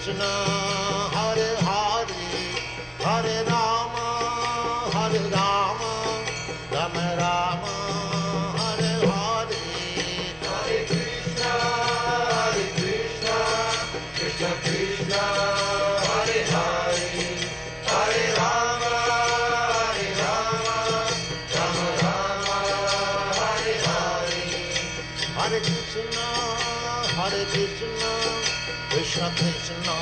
Krishna, Hare Hare, Hare Rama, Hare Rama, Rama Rama, Hare Hare, Hare Krishna, Krishna Krishna, Hare Hare, Hare Rama, Rama Rama, Hare Hare, Hare Krishna, Krishna Krishna,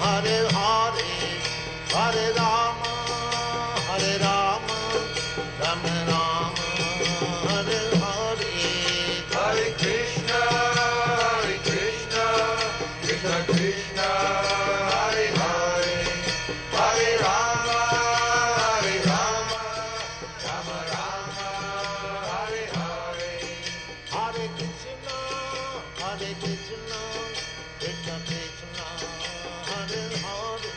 Hare Hare, Hare Rama, Rama Rama, Hare Hare, Hare Krishna, Krishna Krishna, Hare Hare, Hare Rama, Rama Rama, Hare Hare, Hare Krishna, Krishna Krishna, Hare Hare,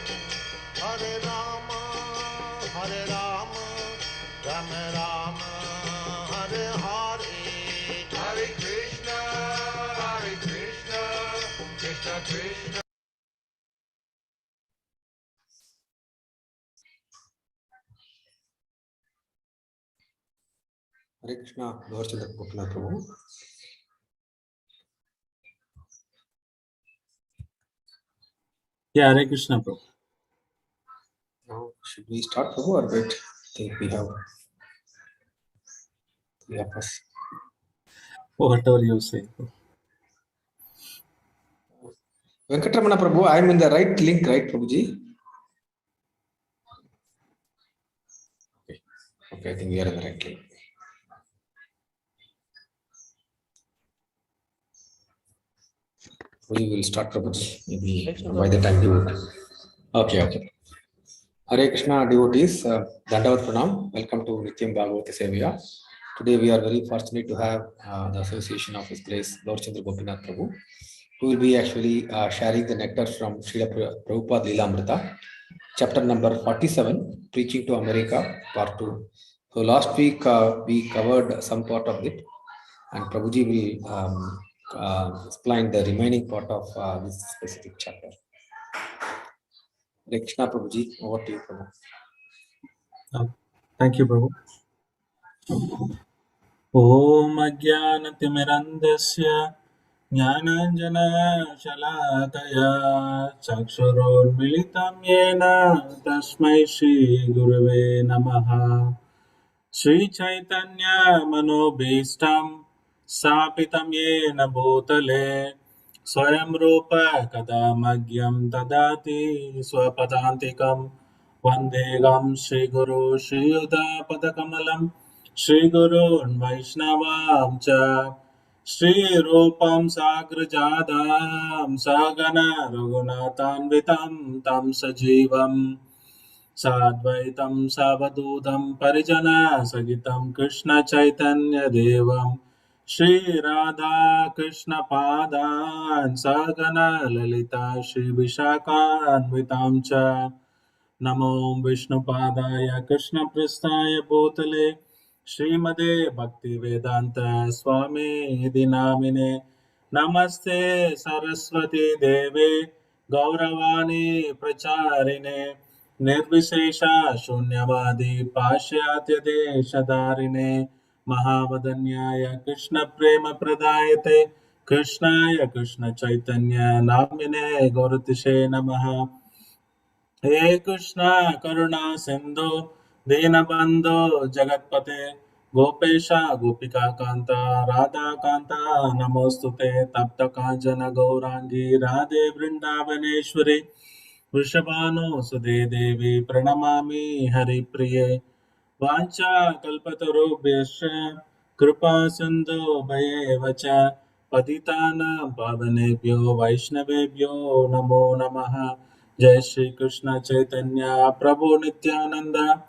Hare Rama, Rama Rama, Hare Hare, Hare Krishna, Krishna Krishna. Hare Krishna, Gaurachandra Gopinath Prabhu. Yeah, Hare Krishna, Prabhu. Now, should we start, Prabhu, or wait? I think we have us. Whatever you say. Venkatramana Prabhu, I am in the right link, right, Prabhuji? Okay, I think we are in the right link. We will start, Prabhuji, maybe by the time you would. Okay. Hare Krishna devotees, Dandavat Pranam, welcome to Nityam Bhagavati Sevaya. Today we are very fortunate to have the association of His Grace Gaurachandra Gopinath Prabhu, who will be actually sharing the nectar from Srila Prabhupada lilamritha, chapter number 47, Preaching to America, part 2. So last week we covered some part of it, and Prabhuji will explain the remaining part of this specific chapter. Hare Krishna Prabhuji, over to you, Prabhu. Thank you, Prabhu. Om Ajnanatimirandasya Jnananjana-shalakaya Chakshurunmilitam Yena Tasmai Shri Gurave Namaha Shri Chaitanya Manobhishtam Sapitam Yena Bhutale Swayam Rupa Kadamagyam Tadati Swapadantikam Vandegam Shri Guru Shri Yuda Padakamalam Shri Gurun Vaishnavam Cha Shri Rupam Sagrajadam Sagana Raghunatanvitam Tam Sajivam Sadvaitam Savadudam Parijana Sagitam Krishna Chaitanya Devam Shri Radha Krishna Padan Sagana Lalita Shri Vishakhanvitam Cha Namo Vishnu Padaya Krishna Prasthaya Bhutale Srimade Bhakti Vedanta Swami Dinamine Namaste Saraswati Deve Gauravani Pracharine Nirvishesha Shunyavadi Pashyatya Deshadarine Mahavadanyaya Krishna Prema Pradayate Krishnaya Krishna Chaitanya Namine Gauratishe Namaha He Krishna Karuna Sindhu Dinabandhu Jagatpate Gopesha Gopika Kanta Radha Kanta Namostute Tapta Kanjana Gaurangi Radhe Vrindavaneshwari Vrishabhanu Sudhe Devi Pranamami Hari Priye Vancha Kalpatarubhyascha Kripa Sindhu Bhayevacha Paditana Pavanebhyo Vaishnavebhyo Namo Namaha Jai Shri Krishna Chaitanya Prabhu Nityananda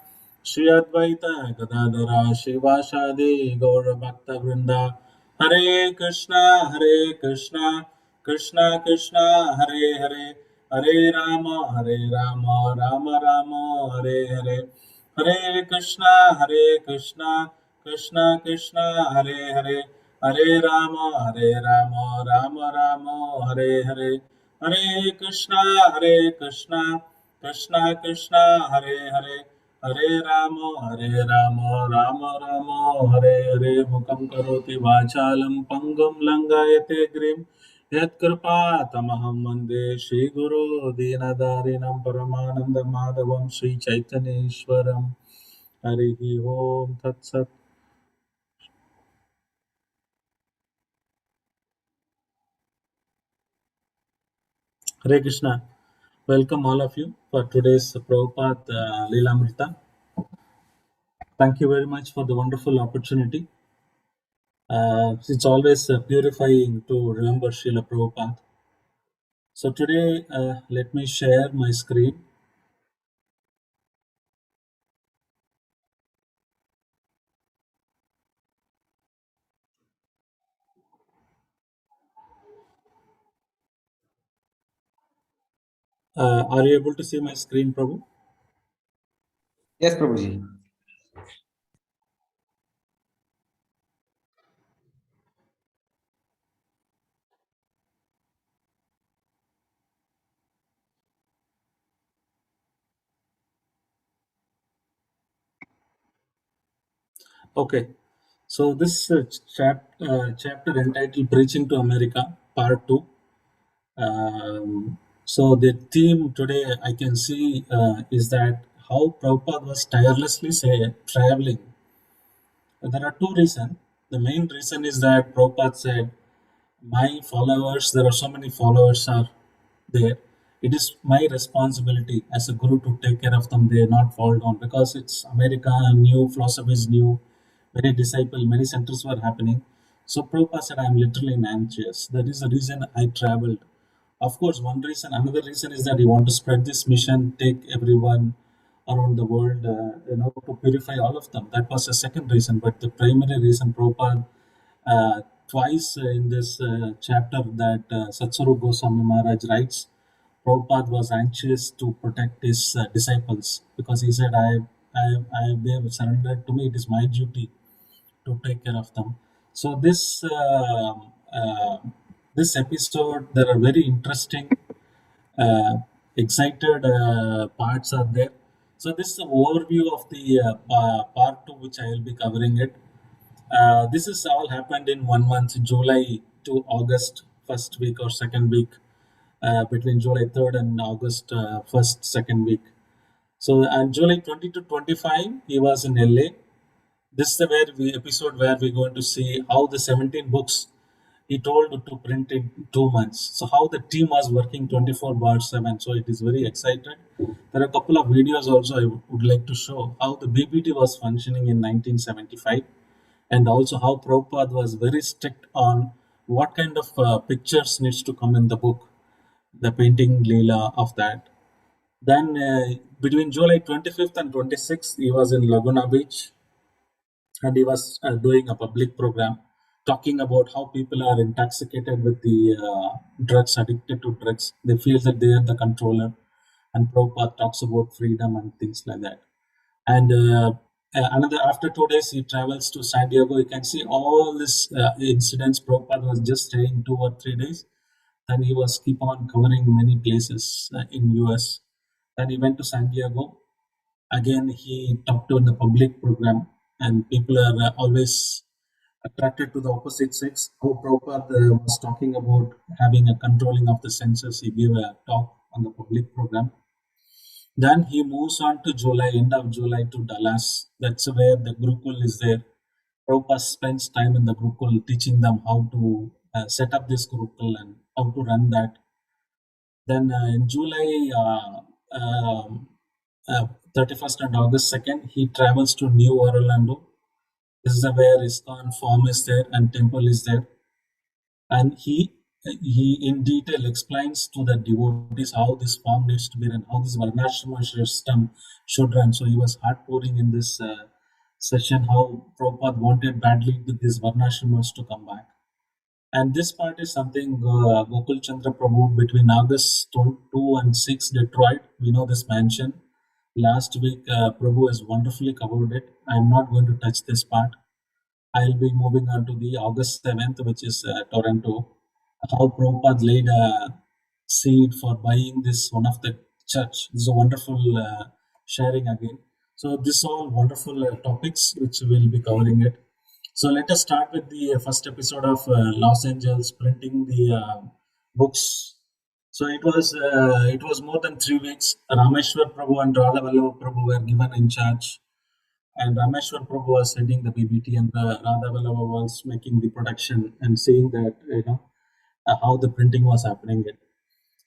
Shri Advaita Gadadara Shivashadi Gaura Bhakta Vrinda Hare Krishna Krishna Krishna Hare Hare Hare Rama Rama Rama Hare Hare Hare Krishna Krishna Krishna Hare Hare Hare Rama Rama Rama Hare Hare Hare Krishna, Krishna Krishna, Hare Hare, Hare Rama, Rama Rama, Hare Hare. Mukam karoti vachalam pangam langayate grim. Yat kripa tamaham mande Shri Guru Dinadarinam Paramananda Madhavam Sri Chaitanya Ishwaram. Harihi Om Tat Sat. Hare Krishna. Welcome all of you for today's Prabhupada lilamritha. Thank you very much for the wonderful opportunity. It's always purifying to remember Srila Prabhupada. So today, let me share my screen. Are you able to see my screen, Prabhu? Yes, Prabhuji. Okay. So this chapter entitled "Preaching to America," part 2. So the theme today I can see is that how Prabhupada was tirelessly traveling. There are two reasons. The main reason is that Prabhupada said, my followers, there are so many followers are there. It is my responsibility as a guru to take care of them. They not fall down because it's America, new philosophy is new, many disciple, many centers were happening. So Prabhupada said, I'm literally anxious. That is the reason I traveled. Of course, one reason, another reason is that he want to spread this mission, take everyone around the world, to purify all of them. That was the second reason. But the primary reason, Prabhupada, twice in this chapter that Satsuru Goswami Maharaj writes, Prabhupada was anxious to protect his disciples because he said, they have surrendered to me. It is my duty to take care of them. So this episode, there are very interesting, uh, excited parts are there. So this is the overview of the part 2, which I will be covering it. This is all happened in 1 month, July to August, first week or second week, between July 3rd and August first, second week. So on July 20 to 25, he was in LA. This is the episode where we're going to see how the 17 books he told to print in 2 months. So how the team was working 24/7. So it is very excited. There are a couple of videos also I would like to show how the BBT was functioning in 1975, and also how Prabhupada was very strict on what kind of pictures needs to come in the book, the painting Leela of that. Then between July 25th and 26th, he was in Laguna Beach, and he was doing a public program talking about how people are intoxicated with the drugs, addicted to drugs. They feel that they are the controller, and Prabhupada talks about freedom and things like that. And another, after 2 days, he travels to San Diego. You can see all these incidents. Prabhupada was just staying 2 or 3 days, and he was keep on covering many places in US. Then he went to San Diego. Again, he talked to the public program, and people are always attracted to the opposite sex. How Prabhupada was talking about having a controlling of the senses. He gave a talk on the public program. Then he moves on to July, end of July, to Dallas. That's where the Gurukul is there. Prabhupada spends time in the Gurukul teaching them how to set up this Gurukul and how to run that. Then in July 31st and August 2nd, he travels to New Orlando. This is where ISKCON farm is there and temple is there. And he in detail explains to the devotees how this farm needs to be run, how this Varnashrama system should run. So he was hard pouring in this session how Prabhupada wanted badly these Varnashramas to come back. And this part is something Gokul Chandra Prabhu between August 2 and 6, Detroit. We know this mansion. Last week, Prabhu has wonderfully covered it. I'm not going to touch this part. I'll be moving on to the August 7th, which is Toronto. How Prabhupada laid a seed for buying this one of the church. This is a wonderful sharing again. So this all wonderful topics which we'll be covering it. So let us start with the first episode of Los Angeles printing the books. So it was more than 3 weeks. Rameshwar Prabhu and Radha Vallabha Prabhu were given in charge, and Rameshwar Prabhu was heading the BBT, and Radha Vallabha was making the production and seeing that how the printing was happening.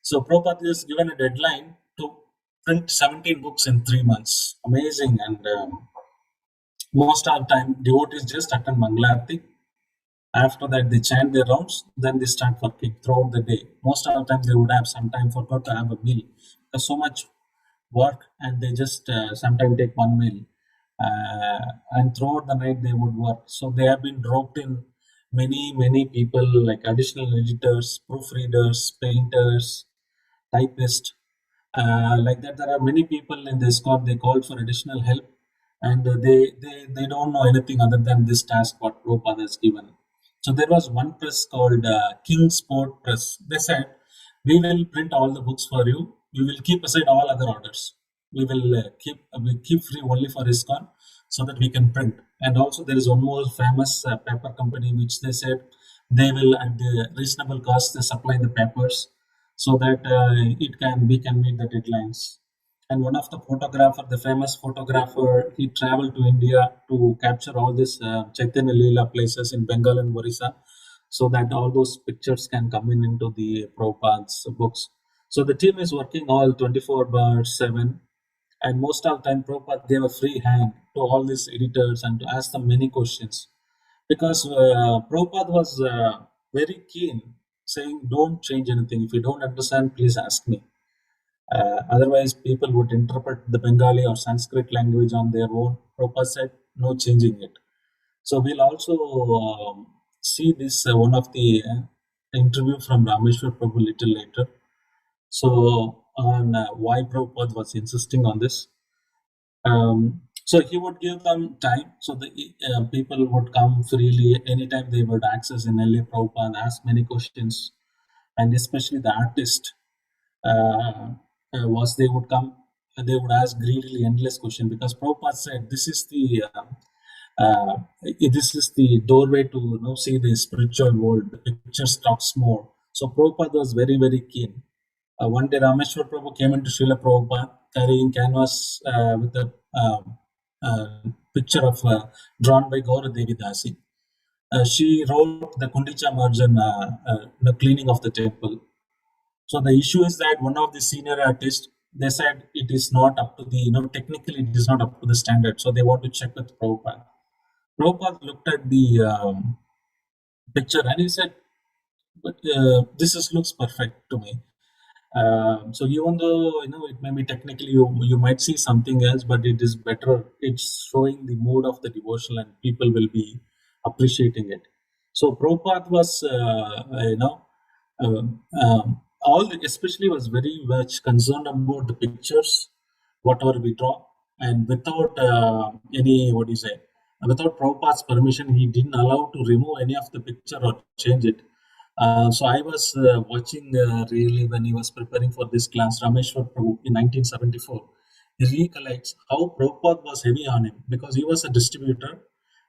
So Prabhupada is given a deadline to print 17 books in 3 months. Amazing. And most of the time, devotees just attend Mangalarti. After that, they chant their rounds, then they start working throughout the day. Most of the time, they would have some time for God to have a meal. There's so much work, and they just sometimes take one meal. And throughout the night, they would work. So they have been roped in many people, like additional editors, proofreaders, painters, typist. Like that, there are many people in this ISKCON. They called for additional help, and they don't know anything other than this task what Prabhupada has given. So there was one press called Kingsport Press. They said, "We will print all the books for you. We will keep aside all other orders. We will keep free only for ISKCON, so that we can print." And also there is one more famous paper company which they said they will at the reasonable cost they supply the papers, so that we can meet the deadlines. And one of the photographer, the famous photographer, he traveled to India to capture all these Chaitanya Leela places in Bengal and Orissa, so that all those pictures can come into the Prabhupada's books. So the team is working all 24/7, and most of the time Prabhupada gave a free hand to all these editors and to ask them many questions, because Prabhupada was very keen, saying, "Don't change anything. If you don't understand, please ask me." Otherwise, people would interpret the Bengali or Sanskrit language on their own. Prabhupada said, "No changing it." So we'll also see this one of the interview from Rameshwar Prabhu little later. So on why Prabhupada was insisting on this. So he would give them time, so the people would come freely anytime they would access in LA. Prabhupada ask many questions, and especially the artist they would come and they would ask greedily endless question, because Prabhupada said this is the doorway to see the spiritual world. The picture talks more. So Prabhupada was very keen. One day Rameshwar Prabhu came into Srila Prabhupada carrying canvas with a picture of drawn by Gaura Devi Dasi. She wrote the Kundicha Marjan, the cleaning of the temple. So the issue is that one of the senior artists, they said it is not up to the, technically it is not up to the standard. So they want to check with Prabhupada. Prabhupada looked at the picture and he said, "But this looks perfect to me." So even though it may be technically you might see something else, but it is better. It's showing the mood of the devotion, and people will be appreciating it. So Prabhupada was especially was very much concerned about the pictures, whatever we draw, and without without Prabhupada's permission, he didn't allow to remove any of the picture or change it. So I was watching really when he was preparing for this class, Rameshwar Prabhu in 1974. He recollects how Prabhupada was heavy on him because he was a distributor.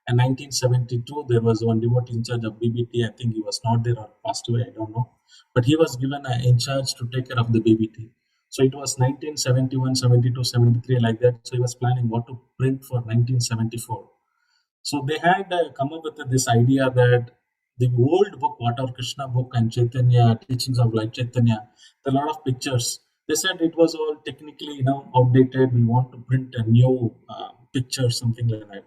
In 1972, there was one devotee in charge of BBT. I think he was not there or passed away, I don't know. But he was given in charge to take care of the BBT. So it was 1971, 72, 73, like that. So he was planning what to print for 1974. So they had come up with this idea that the old book, whatever Krishna book and Chaitanya, teachings of Light Chaitanya, there are a lot of pictures. They said it was all technically, outdated. We want to print a new picture, something like that.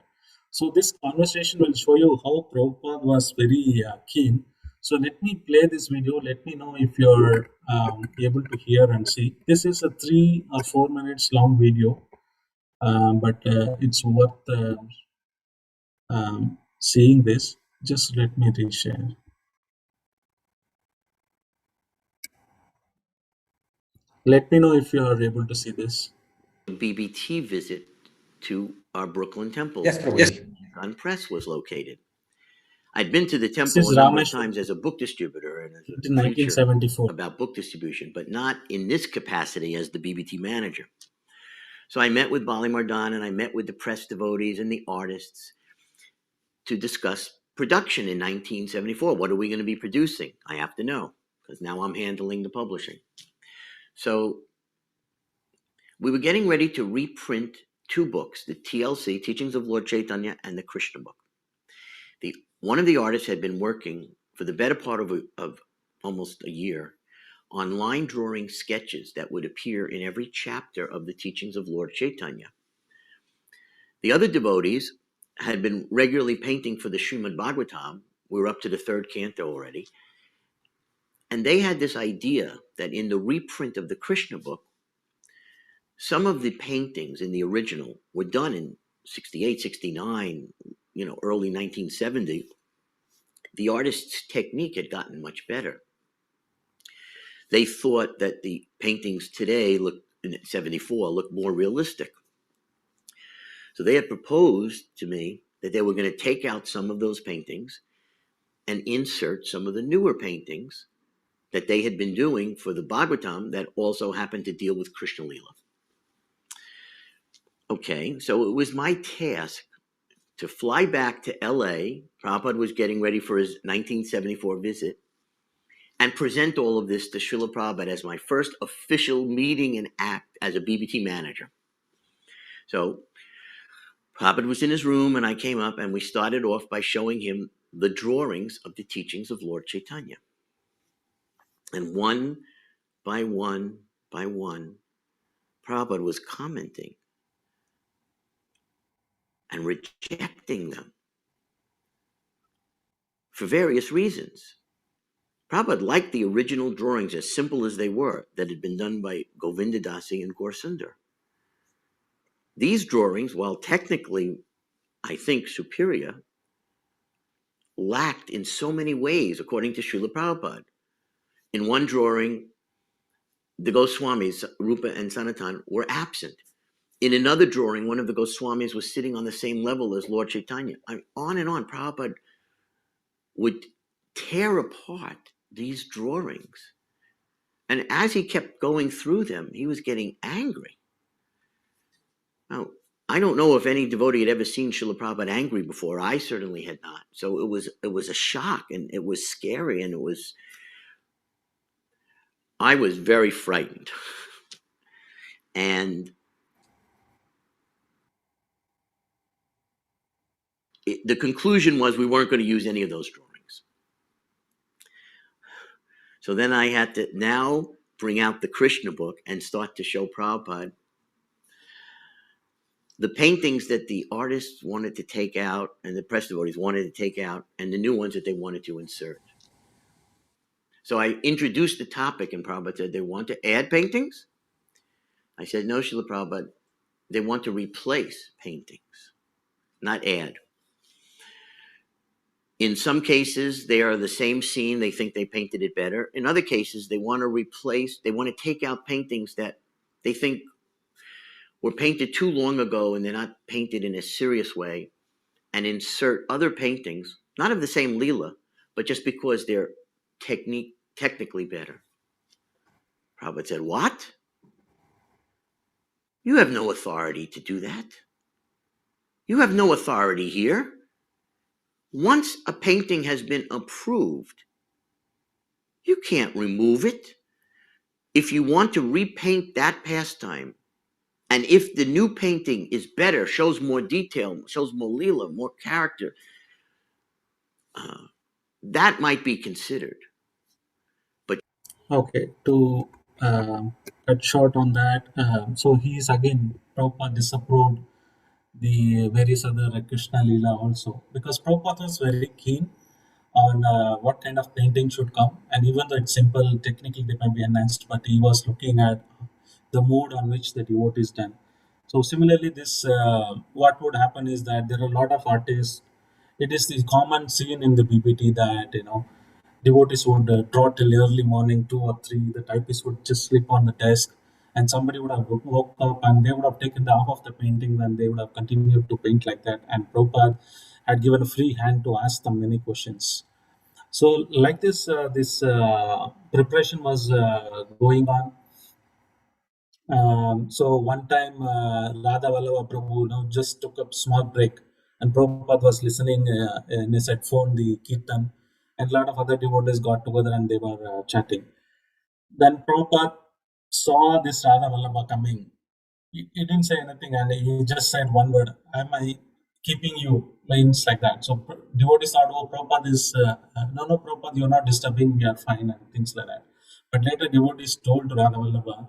So this conversation will show you how Prabhupada was very keen. So let me play this video. Let me know if you're able to hear and see. This is a 3 or 4 minutes long video, but it's worth seeing this. Just let me reshare. Let me know if you are able to see this. BBT visit to our Brooklyn temple. Yes, Prabhuji. On Press was located. I'd been to the This temple is a number of Ramesh times as a book distributor and as a in preacher 1974. about book distribution, but not in this capacity as the BBT manager. So I met with Bali Mardan and I met with the press devotees and the artists to discuss production in 1974. What are we going to be producing? I have to know, because now I'm handling the publishing. So we were getting ready to reprint two books, the TLC, Teachings of Lord Chaitanya, and the Krishna book. One of the artists had been working for the better part of almost a year on line drawing sketches that would appear in every chapter of the Teachings of Lord Chaitanya. The other devotees had been regularly painting for the Srimad Bhagavatam. We were up to the third canto already. And they had this idea that in the reprint of the Krishna book, some of the paintings in the original were done in 68, 69, early 1970. The artist's technique had gotten much better. They thought that the paintings today in 74 look more realistic. So they had proposed to me that they were going to take out some of those paintings and insert some of the newer paintings that they had been doing for the Bhagavatam that also happened to deal with Krishna Lila. Okay, so it was my task to fly back to LA. Prabhupada was getting ready for his 1974 visit and present all of this to Srila Prabhupada as my first official meeting and act as a BBT manager. So Prabhupada was in his room and I came up and we started off by showing him the drawings of the teachings of Lord Chaitanya. And one by one, Prabhupada was commenting and rejecting them for various reasons. Prabhupada liked the original drawings, as simple as they were, that had been done by Govinda Dasi and Gaurachandra. These drawings, while technically, I think, superior, lacked in so many ways, according to Srila Prabhupada. In one drawing, the Goswamis, Rupa and Sanatan, were absent. In another drawing, one of the Goswamis was sitting on the same level as Lord Chaitanya. On and on, Prabhupada would tear apart these drawings. And as he kept going through them, he was getting angry. Now, I don't know if any devotee had ever seen Srila Prabhupada angry before. I certainly had not. So it was a shock and it was scary and I was very frightened. And the conclusion was we weren't going to use any of those drawings. So then I had to now bring out the Krishna book and start to show Prabhupada the paintings that the artists wanted to take out and the press devotees wanted to take out and the new ones that they wanted to insert. So I introduced the topic and Prabhupada said, they want to add paintings? I said, no, Srila Prabhupada, they want to replace paintings, not add. In some cases, they are the same scene. They think they painted it better. In other cases, they want to replace, they want to take out paintings that they think were painted too long ago and they're not painted in a serious way and insert other paintings, not of the same Leela, but just because they're technically better. Prabhupada said, what? You have no authority to do that. You have no authority here. Once a painting has been approved, you can't remove it. If you want to repaint that pastime, and if the new painting is better, shows more detail, shows more Leela, more character, that might be considered. But Okay, to cut short on that, so he is again, Prabhupada disapproved the various other Krishna Lila also, because Prabhupada was very keen on what kind of painting should come, and even though it's simple, technically they might be enhanced, but he was looking at the mood on which the devotee is done. So similarly, this what would happen is that there are a lot of artists. It is the common scene in the BBT that devotees would draw till early morning, 2 or 3. The typist would just sleep on the desk, and somebody would have woke up and they would have taken the half of the painting, and they would have continued to paint like that. And Prabhupada had given a free hand to ask them many questions. So like this, preparation was going on. So one time, Radha Vallabha Prabhu, just took a small break, and Prabhupada was listening in his headphone the kirtan, and a lot of other devotees got together and they were chatting. Then Prabhupada saw this Radha Vallabha coming. He didn't say anything, and he just said one word: "Am I keeping you?" Means like that. So devotees thought, "Oh, Prabhupada is no, Prabhupada, you're not disturbing. We are fine," and things like that. But later, devotees told to Radha Vallabha,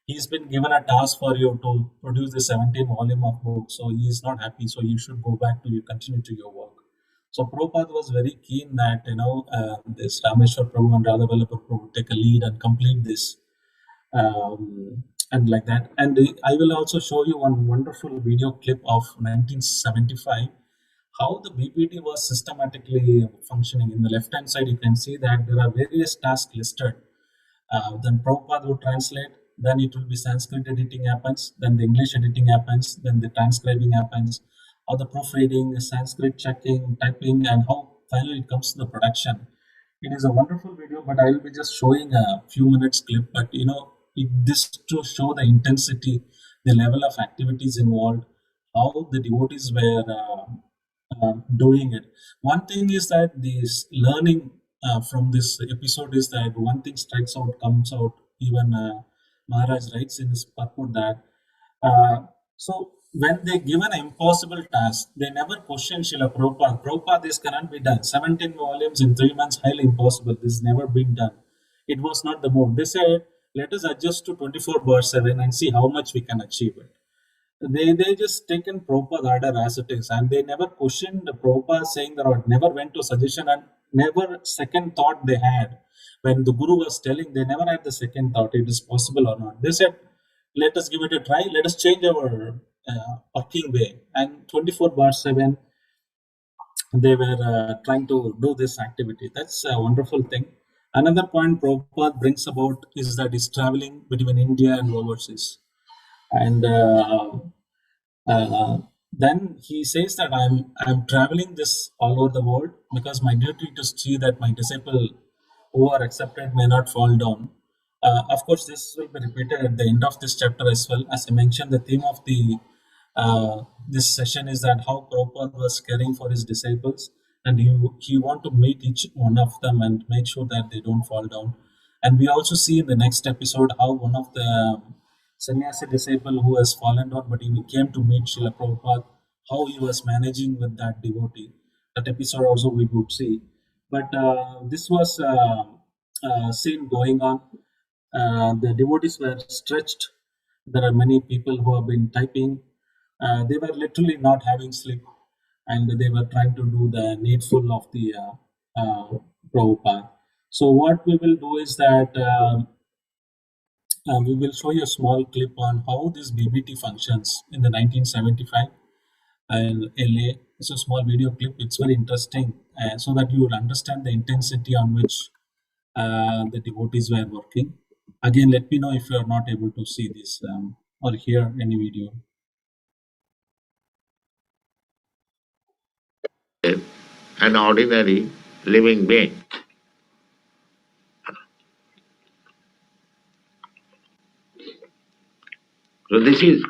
he's been given a task for you to produce the 17 volume of book, so he is not happy. So you should go back to you continue to your work. So Prabhupada was very keen that this Rameshwar Prabhu and Radha Vallabha Prabhu take a lead and complete this. And like that. And I will also show you one wonderful video clip of 1975, how the BPT was systematically functioning. In the left hand side, you can see that there are various tasks listed. Then Prabhupada would translate, then it will be Sanskrit editing happens, then the English editing happens, then the transcribing happens, or the proofreading, Sanskrit checking, typing, and how finally it comes to the production. It is a wonderful video, but I will be just showing a few minutes clip. But this to show the intensity, the level of activities involved, how the devotees were doing it. One thing is that this learning from this episode is that one thing strikes out, comes out. Even Maharaj writes in his purport that so when they give an impossible task, they never question Srila Prabhupada. Prabhupada, this cannot be done. 17 volumes in 3 months, highly impossible. This has never been done. It was not the move. They said, let us adjust to 24/7 and see how much we can achieve it. They just taken Prabhupada order as it is, and they never questioned the Prabhupada saying that, or never went to suggestion, and never second thought they had. When the Guru was telling, they never had the second thought, it is possible or not. They said, let us give it a try, let us change our working way. And 24/7, they were trying to do this activity. That's a wonderful thing. Another point Prabhupada brings about is that he's traveling between India and overseas. And then he says that I'm traveling this all over the world because my duty to see that my disciple who are accepted may not fall down. Of course, this will be repeated at the end of this chapter as well. As I mentioned, the theme of the this session is that how Prabhupada was caring for his disciples, and he want to meet each one of them and make sure that they don't fall down. And we also see in the next episode how one of the sannyasi disciple who has fallen down, but he came to meet Srila Prabhupada, how he was managing with that devotee. That episode also we would see. But this was scene going on. The devotees were stretched. There are many people who have been typing. They were literally not having sleep, and they were trying to do the needful of the Prabhupada. So what we will do is that we will show you a small clip on how this BBT functions in the 1975 in LA. It's a small video clip. It's very interesting, so that you will understand the intensity on which the devotees were working. Again, let me know if you are not able to see this or hear any video. An ordinary living being. So this is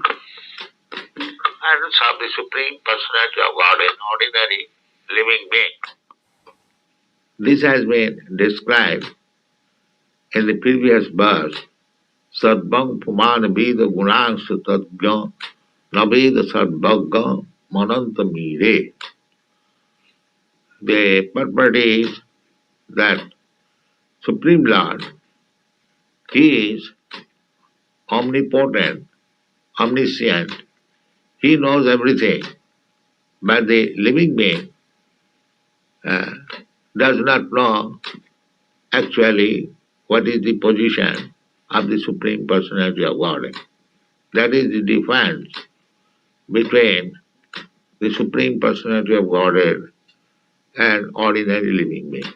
essence of the Supreme Personality of God, an ordinary living being. This has been described in the previous verse. Sadbang Pumana Vida Gunang Satadgam Naveda Sadbhagam Mananta Mire. The purport is that Supreme Lord, He is omnipotent, omniscient, He knows everything, but the living being does not know actually what is the position of the Supreme Personality of God. That is the difference between the Supreme Personality of Godhead and ordinary living being.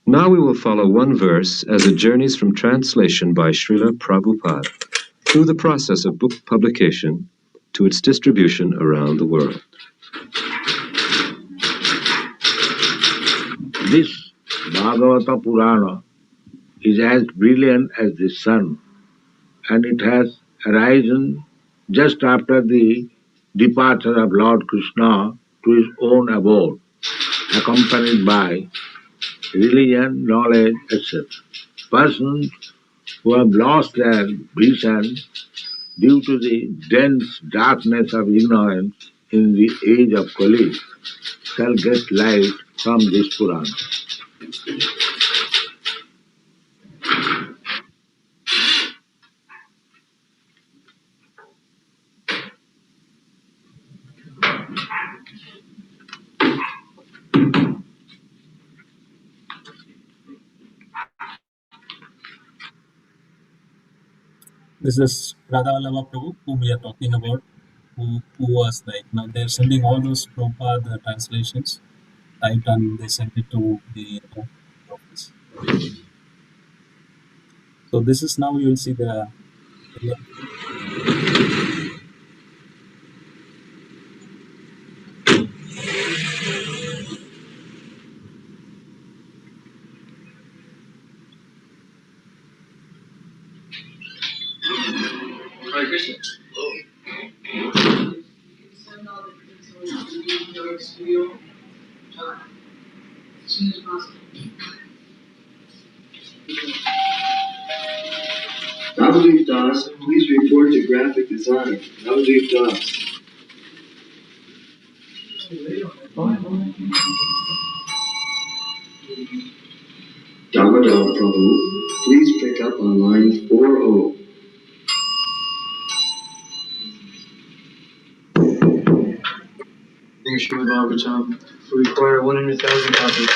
Now we will follow one verse as it journeys from translation by Srila Prabhupada through the process of book publication to its distribution around the world. This Bhagavata Purana is as brilliant as the sun, and it has arisen just after the departure of Lord Krishna to his own abode, accompanied by religion, knowledge, etc. Persons who have lost their vision due to the dense darkness of ignorance in the age of Kali shall get light from this Purana. This is Radhavallabha Prabhu, whom we are talking about, who was like, now they're sending all those Prabhupada translations typed and they sent it to the office. So this is now you'll see the Hare Krishna. Navdeep Das, please report to graphic design. Navdeep Das. Damodar Prabhu, please pick up on line 40. Srimad Bhagavatam, we require 100,000 copies.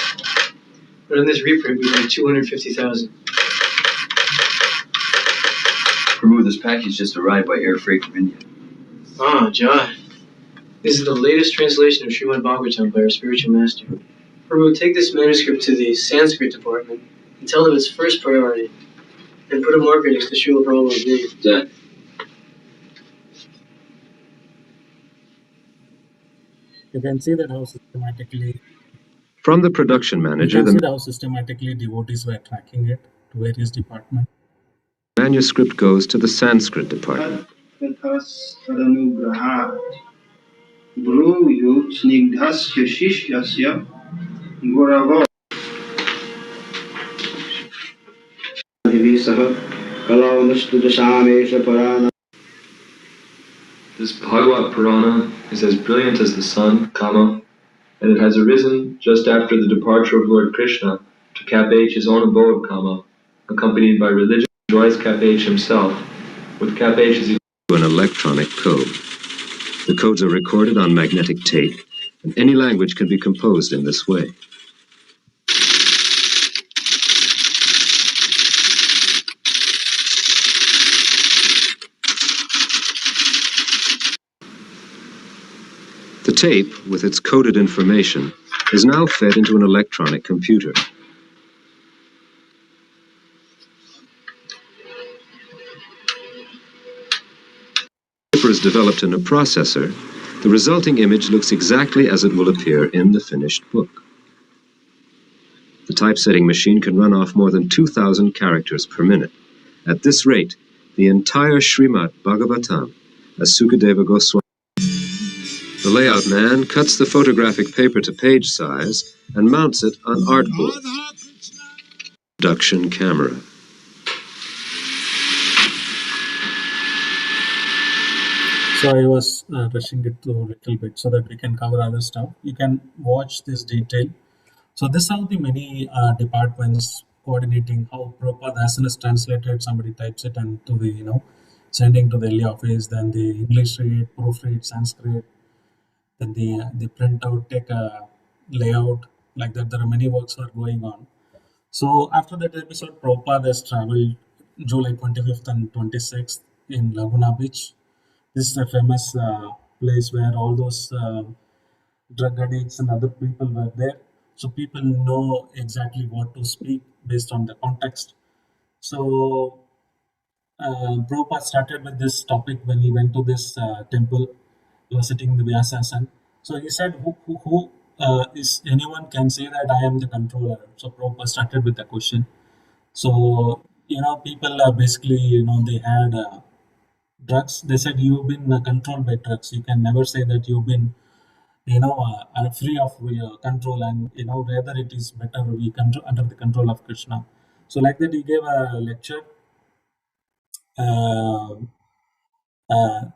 But in this reprint, we have 250,000. Prabhu, this package just arrived by air freight from India. Ah, John. This is the latest translation of Srimad Bhagavatam by our spiritual master. Prabhu, take this manuscript to the Sanskrit department and tell them it's first priority. And put a marker next to Srila Prabhupada's name. Done. you can see that how systematically From the production manager, devotees were tracking it to various departments. the manuscript goes to the Sanskrit department. This Bhagavad Purana is as brilliant as the sun, and it has arisen just after the departure of Lord Krishna to Cap H his own abode, accompanied by religion, joys Cap H himself, with Cap H as an electronic code. The codes are recorded on magnetic tape, and any language can be composed in this way. The tape, with its coded information, is now fed into an electronic computer. If the paper is developed in a processor, the resulting image looks exactly as it will appear in the finished book. The typesetting machine can run off more than 2,000 characters per minute. At this rate, the entire Srimad Bhagavatam, as Sukadeva Goswami. The layout man cuts the photographic paper to page size and mounts it on artboard. Production camera. So I was rushing it to a little bit so that we can cover other stuff. You can watch this detail. So this are the many departments coordinating how Prabhupada as soon as translated, somebody types it and to the, sending to the LA office, then the English read, proofread, Sanskrit, then the print out, take a layout, like that. There are many works are going on. So after that episode, Prabhupada has traveled July 25th and 26th in Laguna Beach. This is a famous place where all those drug addicts and other people were there. So people know exactly what to speak based on the context. So Prabhupada started with this topic when he went to this temple. He was sitting in the Vyasasana. So he said, who is anyone can say that I am the controller? So Prabhupada started with the question. So, people basically, they had drugs. They said, you've been controlled by drugs. You can never say that you've been, free of control, and, rather it is better we control under the control of Krishna. So like that, he gave a lecture. Uh, uh,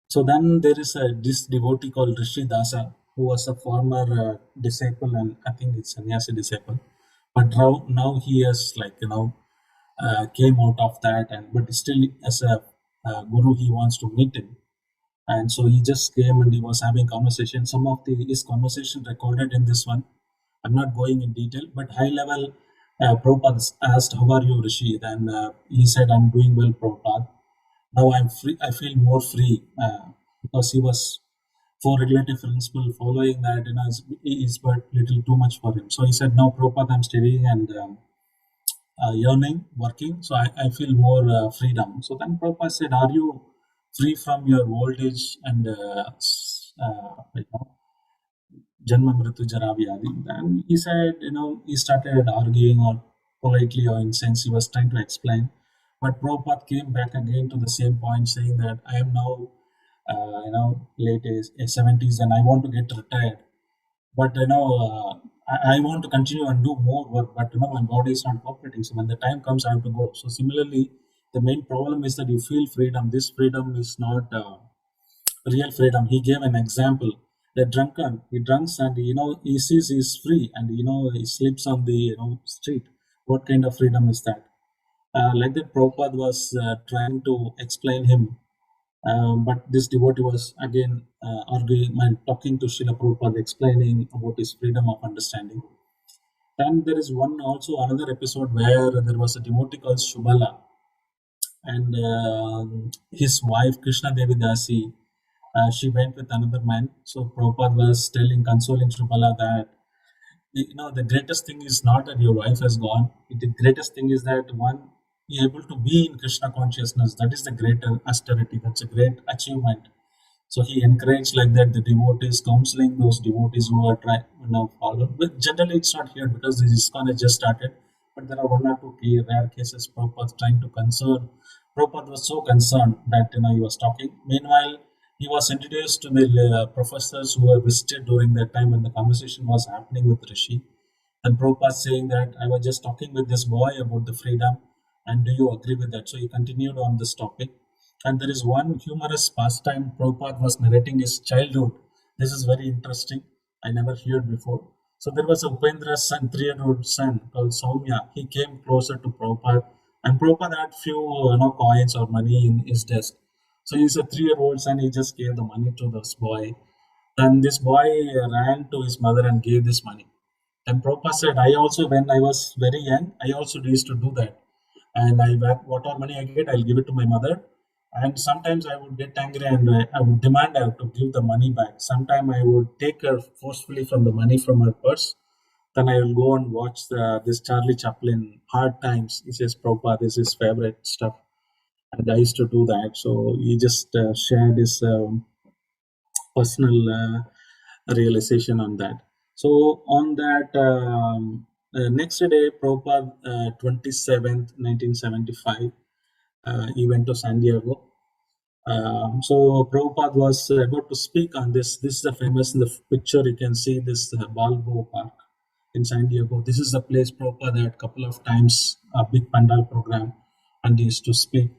so then there is this devotee called Rishi Dasa, who was a former disciple, and I think it's sannyasi disciple. But now he has came out of that, and but still as a guru he wants to meet him. And so he just came and he was having conversation. Some of his conversation recorded in this one. I'm not going in detail, but high level. Prabhupada asked, "How are you, Rishi?" Then he said, "I'm doing well, Prabhupada. Now I'm free. I feel more free because he was for regulative principle following that. Is but little too much for him. So he said, "Now, Prabhupada, I'm studying and yearning, working. So I feel more freedom." So then Prabhupada said, "Are you free from your old age and Janma Mritu Jara Vyadi?" And he said, he started arguing or politely or in sense he was trying to explain. But Prabhupada came back again to the same point, saying that I am now, late 70s and I want to get retired. But, I want to continue and do more work, but, my body is not cooperating. So when the time comes, I have to go. So similarly, the main problem is that you feel freedom. This freedom is not real freedom. He gave an example. The drunkard, he drunks and he sees he's free and he sleeps on the street. What kind of freedom is that? Like that, Prabhupada was trying to explain him, but this devotee was again arguing and talking to Srila Prabhupada, explaining about his freedom of understanding. Then there is another episode where there was a devotee called Shubala, and his wife Krishna Devi Dasi, she went with another man. So Prabhupada was consoling Shubala that the greatest thing is not that your wife has gone. The greatest thing is that one, you're able to be in Krishna consciousness. That is the great austerity. That's a great achievement. So he encouraged like that the devotees, counseling those devotees who are trying follow. But generally it's not here because this ISKCON has just started. But there are one or two rare cases Prabhupada trying to concern. Prabhupada was so concerned that he was talking. Meanwhile, he was introduced to the professors who were visited during that time when the conversation was happening with Rishi. And Prabhupada saying that I was just talking with this boy about the freedom, and do you agree with that? So he continued on this topic. And there is one humorous pastime Prabhupada was narrating his childhood. This is very interesting. I never heard before. So there was a Upendra's son, 3-year-old son called Soumya. He came closer to Prabhupada, and Prabhupada had few coins or money in his desk. So he's a 3-year-old son. He just gave the money to this boy. And this boy ran to his mother and gave this money. And Prabhupada said, I also, when I was very young, I also used to do that. And whatever money I get, I'll give it to my mother. And sometimes I would get angry and I would demand her to give the money back. Sometimes I would take her forcefully from the money from her purse. Then I will go and watch this Charlie Chaplin, Hard Times. He says, Prabhupada, this is his favorite stuff. And I used to do that. So he just shared his personal realization on that. So on that next day, Prabhupada, 27th, 1975, he went to San Diego. So Prabhupada was about to speak on this. This is the famous, in the picture you can see this Balbo Park in San Diego. This is the place Prabhupada had a couple of times a big pandal program and he used to speak.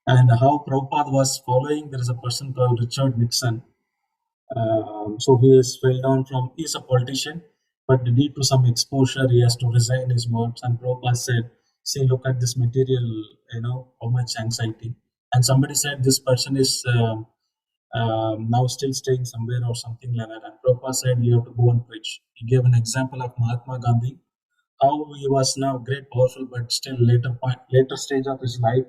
And how Prabhupada was following, there is a person called Richard Nixon. So he is fell down from, he's a politician, but due to some exposure, he has to resign his words. And Prabhupada said, see, look at this material, how much anxiety. And somebody said this person is now still staying somewhere or something like that. And Prabhupada said, you have to go and preach. He gave an example of Mahatma Gandhi, how he was now great, powerful, but still later stage of his life,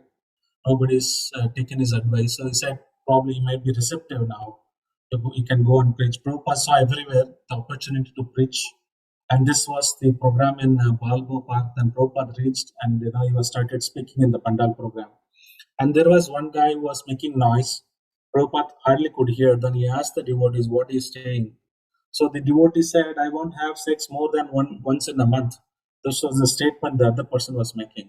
nobody's taken his advice. So he said, probably he might be receptive now. He can go and preach. Prabhupada saw everywhere the opportunity to preach. And this was the program in Balbo Park. Then Prabhupada reached and he was started speaking in the Pandal program. And there was one guy who was making noise. Prabhupada hardly could hear. Then he asked the devotees what he's saying. So the devotee said, I won't have sex more than once in a month. This was the statement the other person was making.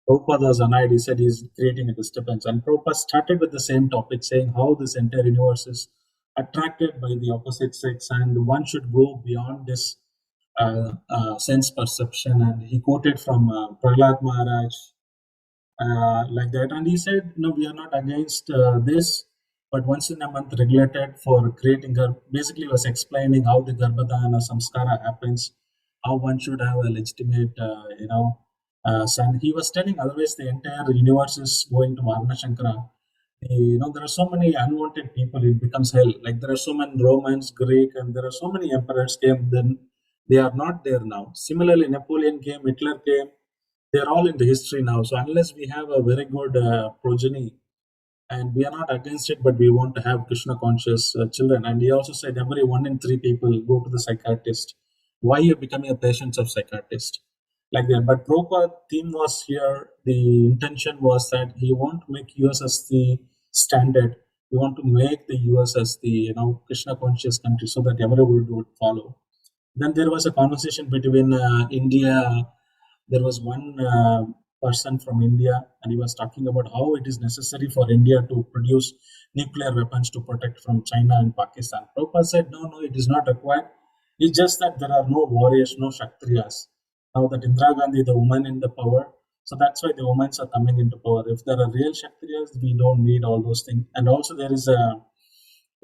Prabhupada was annoyed. He said he's creating a disturbance. And Prabhupada started with the same topic, saying how this entire universe is attracted by the opposite sex and one should go beyond this sense perception. And he quoted from Prahlad Maharaj, like that. And he said, no, we are not against this, but once in a month regulated for creating basically was explaining how the Garbhadana Samskara happens, how one should have a legitimate, son. He was telling otherwise the entire universe is going to Varna Shankara. There are so many unwanted people, it becomes hell. Like there are so many Romans, Greek, and there are so many emperors came, then they are not there now. Similarly, Napoleon came, Hitler came, they're all in the history now. So unless we have a very good progeny, and we are not against it, but we want to have Krishna conscious children. And he also said every 1 in 3 people go to the psychiatrist. Why you're becoming a patient of psychiatrist? Like that. But Prabhupada theme was here, the intention was that he want to make US as the standard. We want to make the US as the Krishna conscious country so that everyone would follow. Then there was a conversation between India. There was one person from India, and he was talking about how it is necessary for India to produce nuclear weapons to protect from China and Pakistan. Prabhupada said, no, it is not required. It's just that there are no warriors, no Kshatriyas. Now that Indra Gandhi, the woman in the power, so that's why the women are coming into power. If there are real Kshatriyas, we don't need all those things. And also there is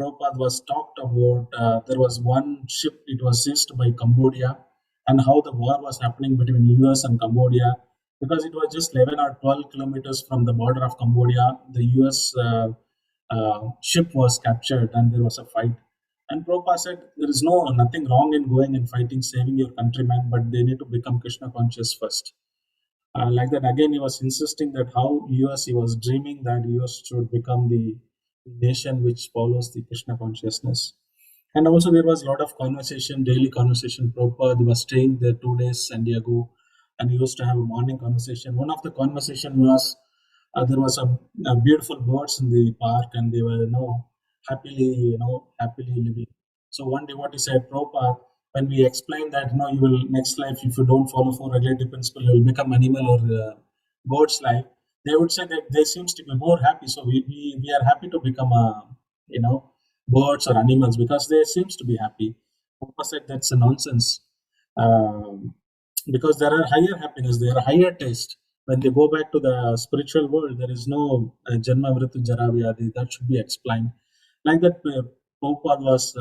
Prabhupada was talked about, there was one ship, it was seized by Cambodia, and how the war was happening between US and Cambodia, because it was just 11 or 12 kilometers from the border of Cambodia. The US ship was captured and there was a fight. And Prabhupada said, there is nothing wrong in going and fighting, saving your countrymen, but they need to become Krishna conscious first. Like that, again, he was insisting that how US, he was dreaming that US should become the nation which follows the Krishna consciousness. And also there was a lot of conversation, daily conversation. Prabhupada was staying there 2 days, San Diego, and he used to have a morning conversation. One of the conversation was, there was a beautiful birds in the park, and they were, happily living. So one devotee said, Prabhupada, when we explain that, you will next life, if you don't follow 4 regulative principles, you will become animal or bird's life. They would say that they seems to be more happy. So we are happy to become birds or animals because they seems to be happy. Prabhupada said that's a nonsense. Because there are higher happiness, there are higher taste. When they go back to the spiritual world, there is no Janma Mrityu Jara Vyadhi. That should be explained. Like that, Prabhupada was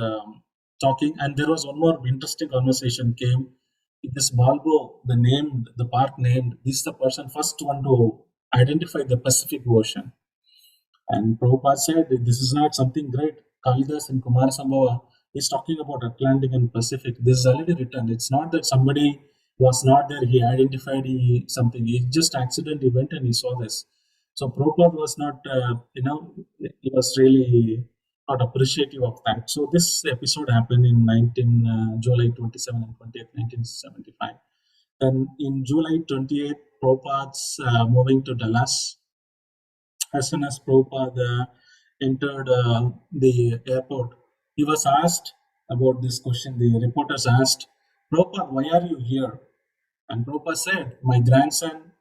talking, and there was one more interesting conversation came. This Balbo, the park named, this is the person first one to identify the Pacific Ocean. And Prabhupada said, this is not something great. Kalidas and Kumarasambhava is talking about Atlantic and Pacific. This is already written. It's not that somebody was not there, he identified something. He just accidentally went and he saw this. So Prabhupada was not, he was really not appreciative of that. So this episode happened in July 27 and 28, 1975. Then in July 28, Prabhupada's moving to Dallas. As soon as Prabhupada entered the airport, he was asked about this question. The reporters asked, Prabhupada, why are you here? And Prabhupada said, my grandson,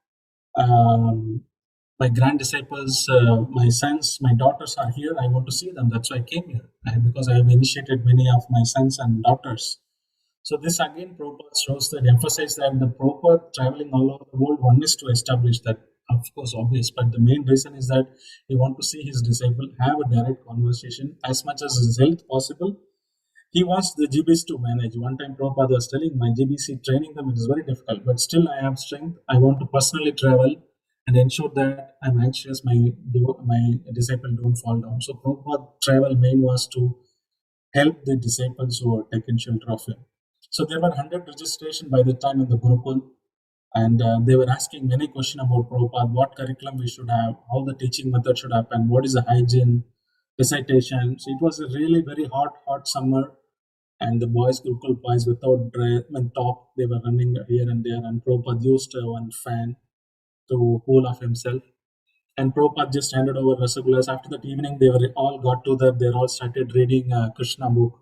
my grand disciples, my sons, my daughters are here. I want to see them. That's why I came here. Because I have initiated many of my sons and daughters. So this again, Prabhupada shows that, emphasize that the Prabhupada traveling all over the world, one is to establish that, of course, obvious, but the main reason is that he want to see his disciple have a direct conversation as much as is health possible. He wants the GBs to manage. One time Prabhupada was telling, my GBC training them, it is very difficult, but still I have strength. I want to personally travel and ensure that I'm anxious, my disciple don't fall down. So Prabhupada travel main was to help the disciples who were taken shelter of him. So there were 100 registration by the time in the Gurukul, and they were asking many questions about Prabhupada, what curriculum we should have, how the teaching method should happen, what is the hygiene, recitation. So it was a really very hot summer, and the boys, Gurukul boys, without top, they were running here and there, and Prabhupada used one fan to cool off himself. And Prabhupada just handed over Rasagullas. After that evening, they were all got together. They all started reading Krishna book.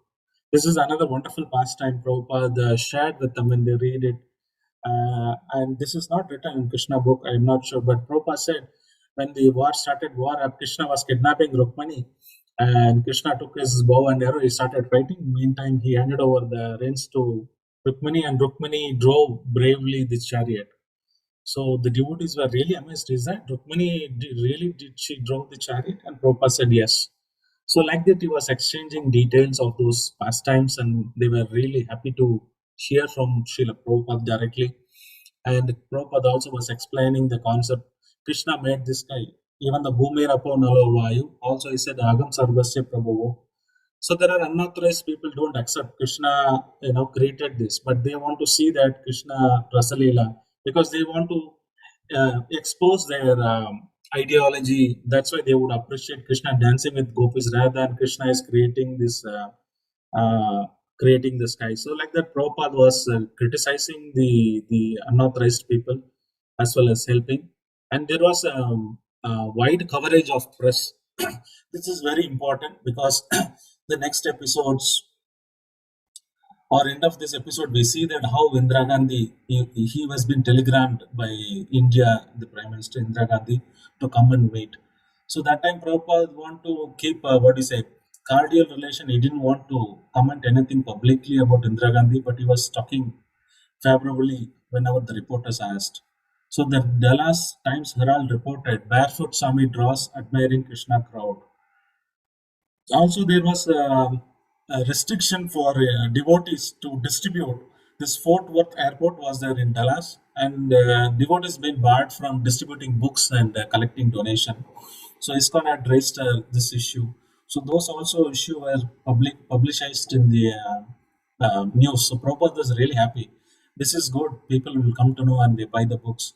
This is another wonderful pastime Prabhupada shared with them when they read it. And this is not written in Krishna book, I'm not sure, but Prabhupada said when the war started, Krishna was kidnapping Rukmani, and Krishna took his bow and arrow, he started fighting. Meantime, he handed over the reins to Rukmani, and Rukmani drove bravely the chariot. So the devotees were really amazed. Is that Rukmani really did she drove the chariot? And Prabhupada said yes. So like that, he was exchanging details of those pastimes, and they were really happy to hear from Srila Prabhupada directly. And Prabhupada also was explaining the concept. Krishna made this guy. Even the Bhumirapo Nalo Vayu. Also, he said Agam Sarvasya Prabhu. So there are unauthorized people don't accept Krishna, created this, but they want to see that Krishna Rasalila because they want to expose their ideology. That's why they would appreciate Krishna dancing with gopis rather than Krishna is creating the sky. So like that, Prabhupada was criticizing the unauthorized people as well as helping, and there was wide coverage of press. This is very important because the next episodes or end of this episode, we see that how Indra Gandhi, he was been telegrammed by India, the Prime Minister Indra Gandhi, to come and meet. So that time Prabhupada want to keep, cordial relation. He didn't want to comment anything publicly about Indra Gandhi, but he was talking favorably whenever the reporters asked. So the Dallas Times Herald reported, barefoot Swami draws admiring Krishna crowd. Also, there was a restriction for devotees to distribute. This Fort Worth Airport was there in Dallas, and devotees been barred from distributing books and collecting donation. So ISKCON had raised this issue. So those also issue were publicized in the news. So Prabhupada was really happy. This is good. People will come to know and they buy the books.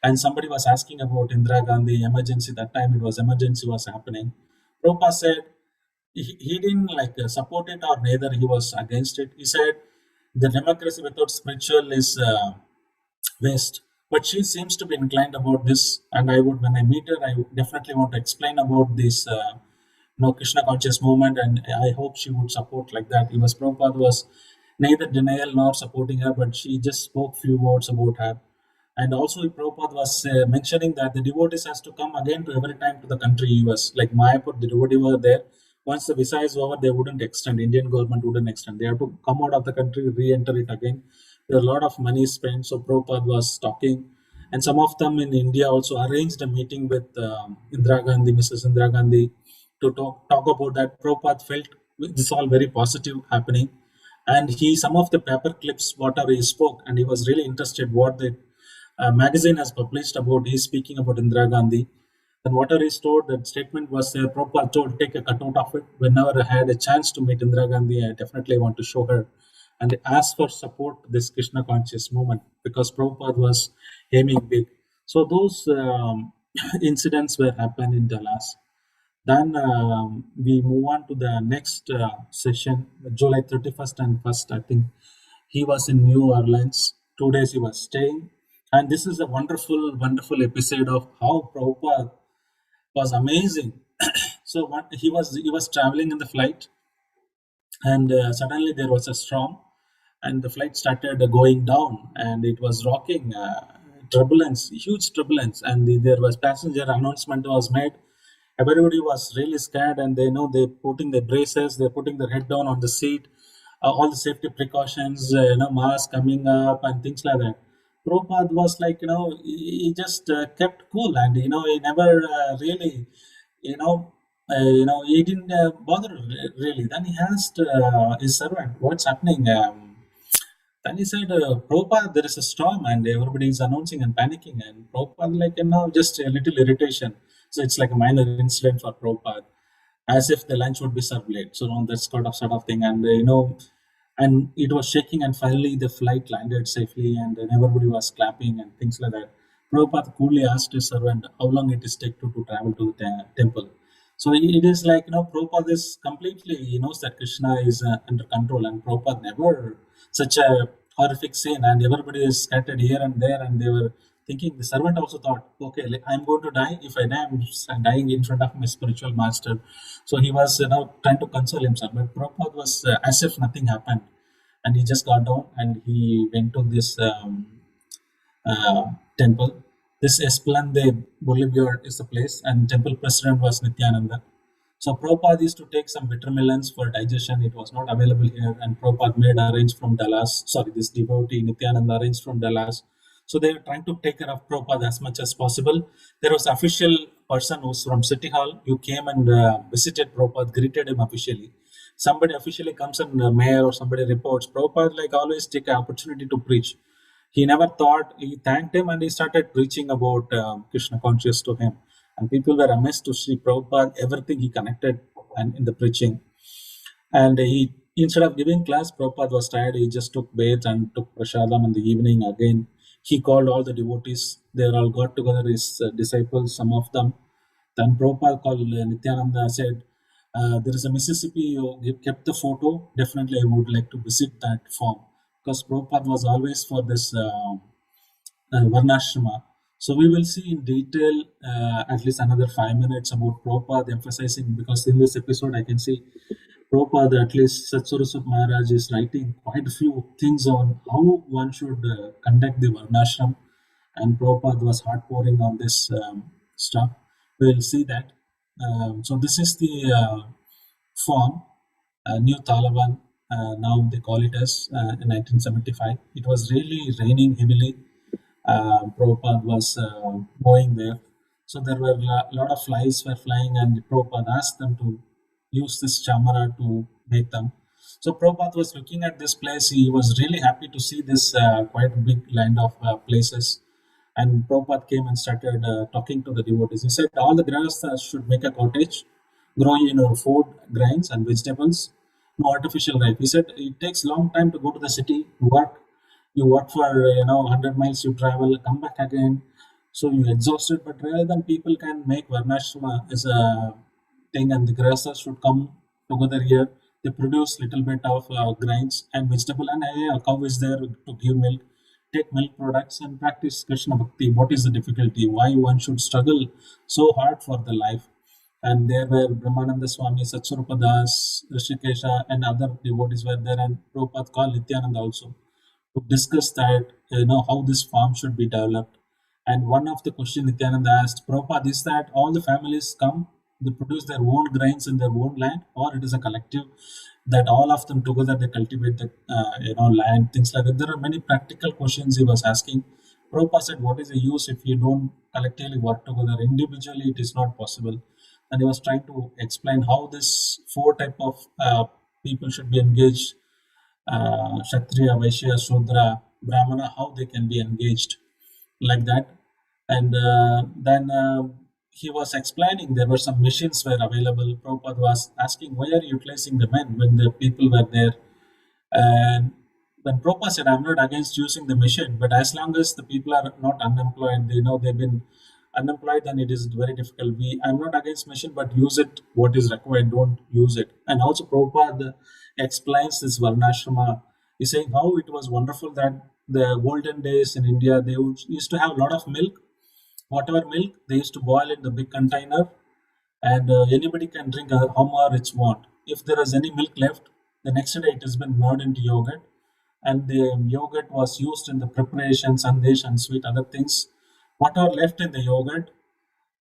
And somebody was asking about Indira Gandhi emergency. That time it was emergency was happening. Prabhupada said he didn't support it or neither he was against it. He said the democracy without spiritual is waste. But she seems to be inclined about this, and I would, when I meet her, I would definitely want to explain about this, Krishna conscious movement, and I hope she would support like that. Because Prabhupada was neither denial nor supporting her, but she just spoke few words about her. And also, Prabhupada was mentioning that the devotees has to come again to every time to the country US. Like Mayapur, the devotee were there. Once the visa is over, they wouldn't extend. Indian government wouldn't extend. They have to come out of the country, re-enter it again. There are a lot of money spent. So Prabhupada was talking. And some of them in India also arranged a meeting with Indira Gandhi, Mrs. Indira Gandhi, to talk about that. Prabhupada felt this all very positive happening. And some of the paper clips, whatever he spoke, and he was really interested what the magazine has published about, he's speaking about Indira Gandhi. And whatever is told, that statement was Prabhupada told, take a cutout of it. Whenever I had a chance to meet Indira Gandhi, I definitely want to show her and ask for support this Krishna conscious movement because Prabhupada was aiming big. So those incidents were happened in Dallas. Then we move on to the next session, July 31st and 1st, I think. He was in New Orleans. 2 days he was staying. And this is a wonderful, wonderful episode of how Prabhupada was amazing. So he was traveling in the flight, and suddenly there was a storm, and the flight started going down, and it was rocking, turbulence, huge turbulence, and there was passenger announcement was made. Everybody was really scared, and they putting their braces, they're putting their head down on the seat, all the safety precautions, mask coming up and things like that. Prabhupada was like, he just kept cool, and he never really, he didn't bother really. Then he asked his servant, "What's happening?" Then he said, "Prabhupada, there is a storm, and everybody is announcing and panicking." And Prabhupada, just a little irritation. So it's like a minor incident for Prabhupada, as if the lunch would be served late. So on that sort of thing, and and it was shaking, and finally the flight landed safely, and then everybody was clapping and things like that. Prabhupada coolly asked his servant how long it is take to travel to the temple. So it is like, Prabhupada is completely, he knows that Krishna is under control, and Prabhupada never such a horrific scene, and everybody is scattered here and there, and they were thinking. The servant also thought, okay, like, I'm going to die. If I die, I'm dying in front of my spiritual master. So he was trying to console himself. But Prabhupada was as if nothing happened. And he just got down and he went to this temple. This Esplande Bolivar is the place, and temple president was Nityananda. So Prabhupada used to take some bitter melons for digestion. It was not available here, and Prabhupada made arrange from Dallas. Sorry, this devotee Nityananda arranged from Dallas. So they were trying to take care of Prabhupada as much as possible. There was official person who was from City Hall who came and visited Prabhupada, greeted him officially. Somebody officially comes and mayor or somebody reports. Prabhupada like always take an opportunity to preach. He never thought, he thanked him and he started preaching about Krishna conscious to him. And people were amazed to see Prabhupada, everything he connected and in the preaching. And he, instead of giving class, Prabhupada was tired. He just took bath and took prasadam in the evening again. He called all the devotees. They all got together, his disciples, some of them. Then Prabhupada called Nityananda, said, there is a Mississippi, you kept the photo. Definitely I would like to visit that farm. Because Prabhupada was always for this Varnashrama. So we will see in detail at least another 5 minutes about Prabhupada emphasizing, because in this episode I can see Prabhupada, at least Satsurusup Maharaj is writing quite a few things on how one should conduct the Varnashram, and Prabhupada was hard pouring on this stuff. We'll see that. So this is the form, New Taliban, now they call it as in 1975. It was really raining heavily. Prabhupada was going there. So there were a lot of flies were flying, and Prabhupada asked them to use this chamara to make them. So Prabhupada was looking at this place. He was really happy to see this quite big land of places. And Prabhupada came and started talking to the devotees. He said, all the grahasthas should make a cottage, grow food, grains and vegetables, no artificial life. He said, it takes long time to go to the city, work. You work for 100 miles, you travel, come back again. So you exhausted. But rather than people can make Varnashrama as a thing, and the grasses should come together here. They produce little bit of grains and vegetable, and a cow is there to give milk. Take milk products and practice Krishna Bhakti. What is the difficulty? Why one should struggle so hard for the life? And there were Brahmananda Swami, Satsurupa Das, Rishikesha, and other devotees were there, and Prabhupada called Nityananda also to discuss that, how this farm should be developed. And one of the questions Nityananda asked Prabhupada is that all the families come, they produce their own grains in their own land, or it is a collective that all of them together they cultivate the land, things like that. There are many practical questions he was asking. Prabhupada said, what is the use if you don't collectively work together? Individually, it is not possible. And he was trying to explain how this four type of people should be engaged: Kshatriya, Vaishya, Shudra, Brahmana, how they can be engaged like that. And then he was explaining there were some machines were available. Prabhupada was asking, why are you utilizing the men when the people were there? And when Prabhupada said, I'm not against using the machine, but as long as the people are not unemployed, they've been unemployed, then it is very difficult. I'm not against machine, but use it what is required, don't use it. And also Prabhupada explains this Varnashrama. He's saying how it was wonderful that the golden days in India, they used to have a lot of milk. Whatever milk, they used to boil in the big container, and anybody can drink how much want. If there is any milk left, the next day it has been made into yogurt, and the yogurt was used in the preparation, sandesh and sweet other things. Whatever left in the yogurt,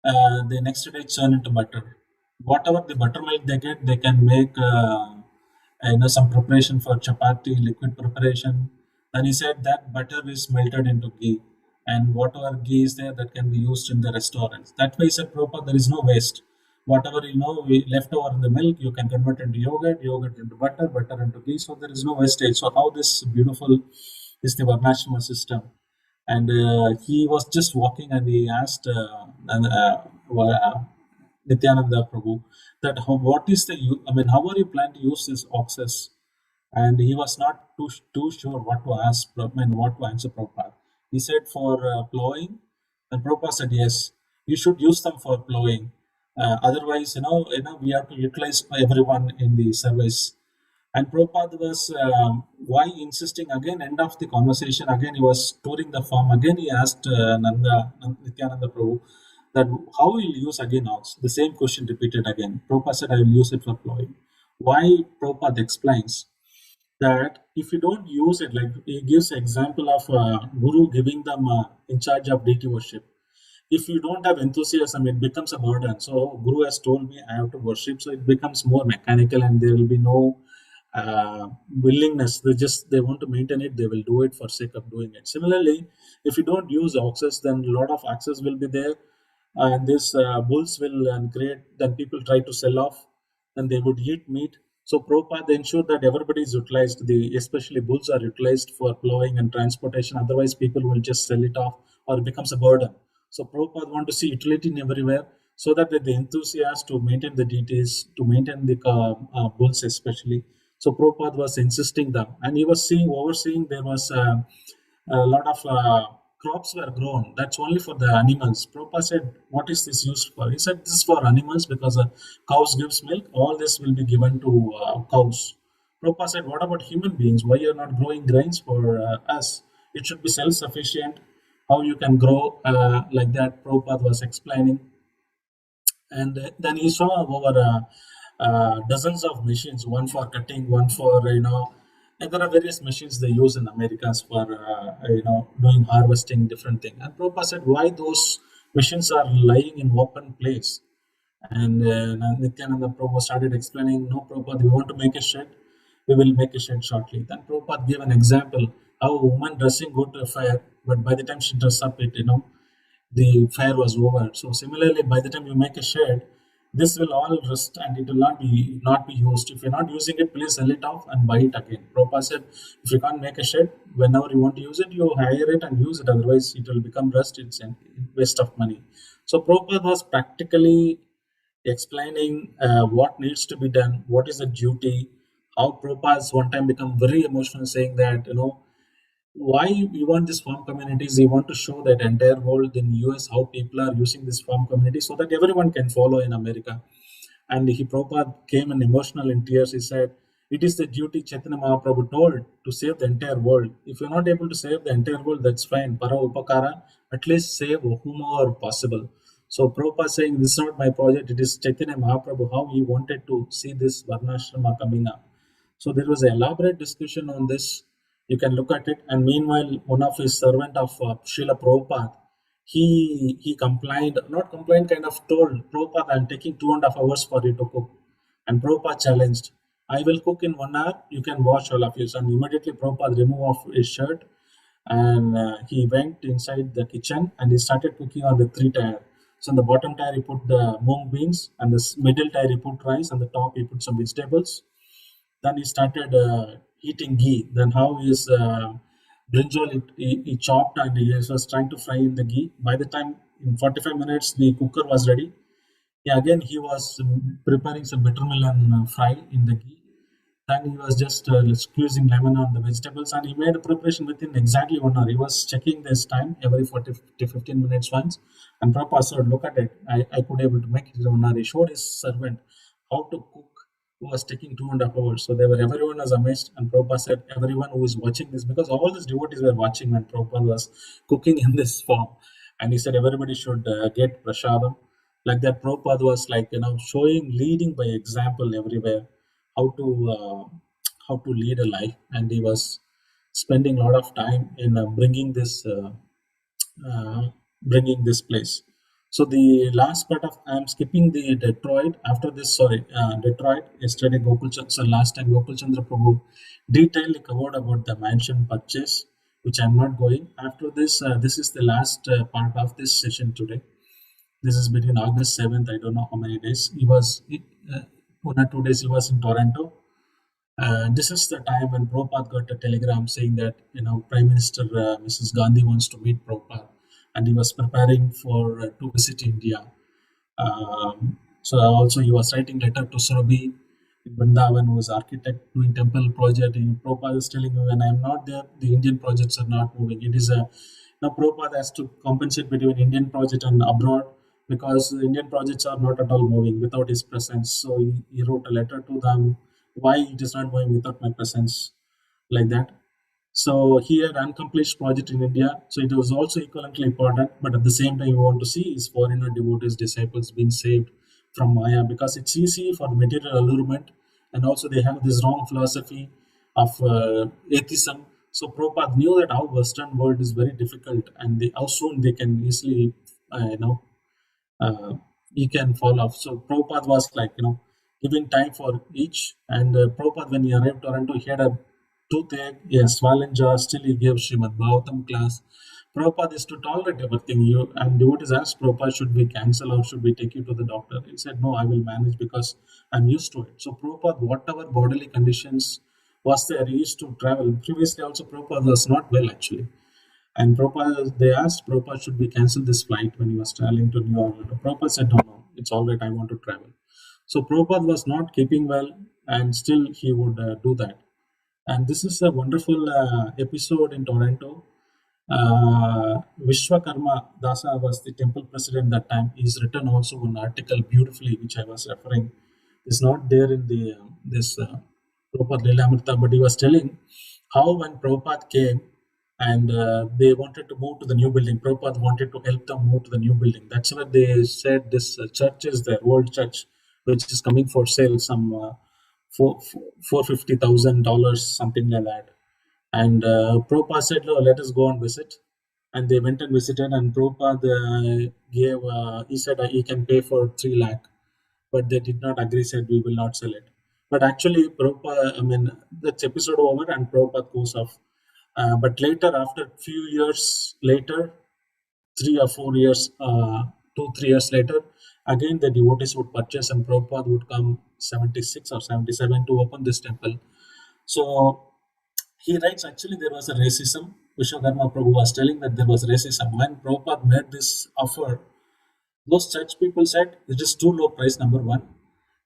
the next day turn into butter. Whatever the buttermilk they get, they can make some preparation for chapati, liquid preparation. Then he said that butter is melted into ghee, and whatever ghee is there, that can be used in the restaurants. That way, he said, Prabhupada, there is no waste. Whatever we left over in the milk, you can convert into yogurt, yogurt into butter, butter into ghee. So there is no wastage. So how this beautiful is the Varnashrama system. And he was just walking, and he asked Nityananda Prabhu that how are you planning to use this oxes? And he was not too sure what to ask, what to answer Prabhupada. He said for plowing, and Prabhupada said, yes, you should use them for plowing. Otherwise, we have to utilize everyone in the service. And Prabhupada was why insisting again, end of the conversation, again he was touring the farm, again he asked Nityananda Prabhu that how will you use again ox? The same question repeated again. Prabhupada said, I will use it for plowing. Why? Prabhupada explains that if you don't use it, like he gives example of Guru giving them in charge of deity worship. If you don't have enthusiasm, it becomes a burden. So Guru has told me I have to worship, so it becomes more mechanical, and there will be no willingness. They want to maintain it. They will do it for sake of doing it. Similarly, if you don't use oxes, then a lot of access will be there, and this bulls will create. Then people try to sell off, and they would eat meat. So Prabhupada ensured that everybody is utilized. Especially bulls are utilized for plowing and transportation. Otherwise, people will just sell it off, or it becomes a burden. So Prabhupada want to see utility in everywhere, so that the enthusiasts to maintain the deities, to maintain the bulls especially. So Prabhupada was insisting them, and he was overseeing there was a lot of crops were grown. That's only for the animals. Prabhupada said, "What is this used for?" He said, "This is for animals because cows gives milk. All this will be given to cows." Prabhupada said, "What about human beings? Why you are not growing grains for us? It should be self-sufficient. How you can grow like that?" Prabhupada was explaining, and then he saw over dozens of machines, one for cutting, one for and there are various machines they use in Americas for doing harvesting, different thing. And Prabhupada said, why those machines are lying in open place? And Nityananda Prabhu started explaining, no Prabhupada, we want to make a shed, we will make a shed shortly. Then Prabhupada gave an example how a woman dressing go to a fire, but by the time she dress up it, the fire was over. So similarly, by the time you make a shed, this will all rust and it will not be used. If you're not using it, please sell it off and buy it again. Prabhupada said, if you can't make a shed, whenever you want to use it, you hire it and use it. Otherwise, it will become rust. It's a waste of money. So Prabhupada was practically explaining what needs to be done, what is the duty. How Prabhupada one time become very emotional, saying that why we want this farm communities. We want to show that entire world in US how people are using this farm community so that everyone can follow in America. And Prabhupada came in emotional in tears. He said, it is the duty Chaitanya Mahaprabhu told to save the entire world. If you're not able to save the entire world, that's fine. Para upakara, at least save whomever possible. So Prabhupada saying, this is not my project, it is Chaitanya Mahaprabhu, how he wanted to see this Varnashrama coming up. So there was an elaborate discussion on this. You can look at it. And meanwhile, one of his servant of Srila Prabhupada, he complained, not complained, kind of told Prabhupada, I'm taking 2.5 hours for you to cook. And Prabhupada challenged, I will cook in 1 hour, you can wash all of you. And immediately Prabhupada removed off his shirt and he went inside the kitchen and he started cooking on the 3 tier. So on the bottom tier he put the mung beans, and the middle tier he put rice, and the top he put some vegetables. Then he started eating ghee. Then how his brinjal he chopped and he was trying to fry in the ghee. By the time in 45 minutes the cooker was ready. Again he was preparing some bittermelon fry in the ghee. Then he was just squeezing lemon on the vegetables, and he made a preparation within exactly 1 hour. He was checking this time every 40 to 15 minutes once. And Prabhupada said, look at it, I could able to make it in 1 hour. He showed his servant how to cook, who was taking 2.5 hours. So everyone was amazed, and Prabhupada said, everyone who is watching this, because all these devotees were watching when Prabhupada was cooking in this form. And he said, everybody should get prasadam. Like that, Prabhupada was like, showing, leading by example everywhere, how to lead a life. And he was spending a lot of time in bringing this place. So the last part of, I'm skipping the Detroit. After this, Detroit, yesterday last time Gopalchandra Prabhu detailedly covered about the mansion purchase, which I'm not going. After this, this is the last part of this session today. This is between August 7th, I don't know how many days. He was, 1 or 2 days he was in Toronto. This is the time when Prabhupada got a telegram saying that, Prime Minister Mrs. Gandhi wants to meet Prabhupada. And he was preparing for to visit India. So also he was writing letter to Surabhi Vrindavan, who was architect doing temple project. And Prabhupada is telling me, when I'm not there, the Indian projects are not moving. It is now Prabhupada has to compensate between Indian project and abroad, because the Indian projects are not at all moving without his presence. So he wrote a letter to them why it is not going without my presence, like that. So he had unaccomplished project in India, so it was also equivalently important. But at the same time, we want to see his foreigner devotees, disciples being saved from Maya, because it's easy for the material allurement, and also they have this wrong philosophy of atheism. So Prabhupada knew that our Western world is very difficult, and how soon they can easily, uh, he can fall off. So Prabhupada was like, giving time for each. And Prabhupada, when he arrived Toronto, he had a toothache, a swollen jaw, still he gave Srimad Bhagavatam class. Prabhupada is to tolerate everything. And devotees asked Prabhupada, should we cancel or should we take you to the doctor? He said, no, I will manage because I'm used to it. So Prabhupada, whatever bodily conditions was there, he used to travel. Previously also Prabhupada was not well actually. And Prabhupada, they asked Prabhupada, should we cancel this flight when he was traveling to New York? Prabhupada said, no, it's all right, I want to travel. So Prabhupada was not keeping well, and still he would do that. And this is a wonderful episode in Toronto. Vishwakarma Dasa was the temple president that time. He's written also one article beautifully, which I was referring. It's not there in the this Prabhupada lilamritha, but he was telling how when Prabhupada came and they wanted to move to the new building, Prabhupada wanted to help them move to the new building. That's why they said this church is the old church, which is coming for sale, some $450,000, something like that. And Prabhupada said, no, let us go and visit. And they went and visited, and Prabhupada gave, he said he can pay for 3 lakh, but they did not agree, said we will not sell it. But actually, Prabhupada, that's episode over and Prabhupada goes off. But later, after few years later, 3 or 4 years, 2-3 years later, again the devotees would purchase and Prabhupada would come 76 or 77 to open this temple. So he writes, actually there was a racism. Vishwakarma Prabhu was telling that there was racism. When Prabhupada made this offer, those church people said it is too low price, number one.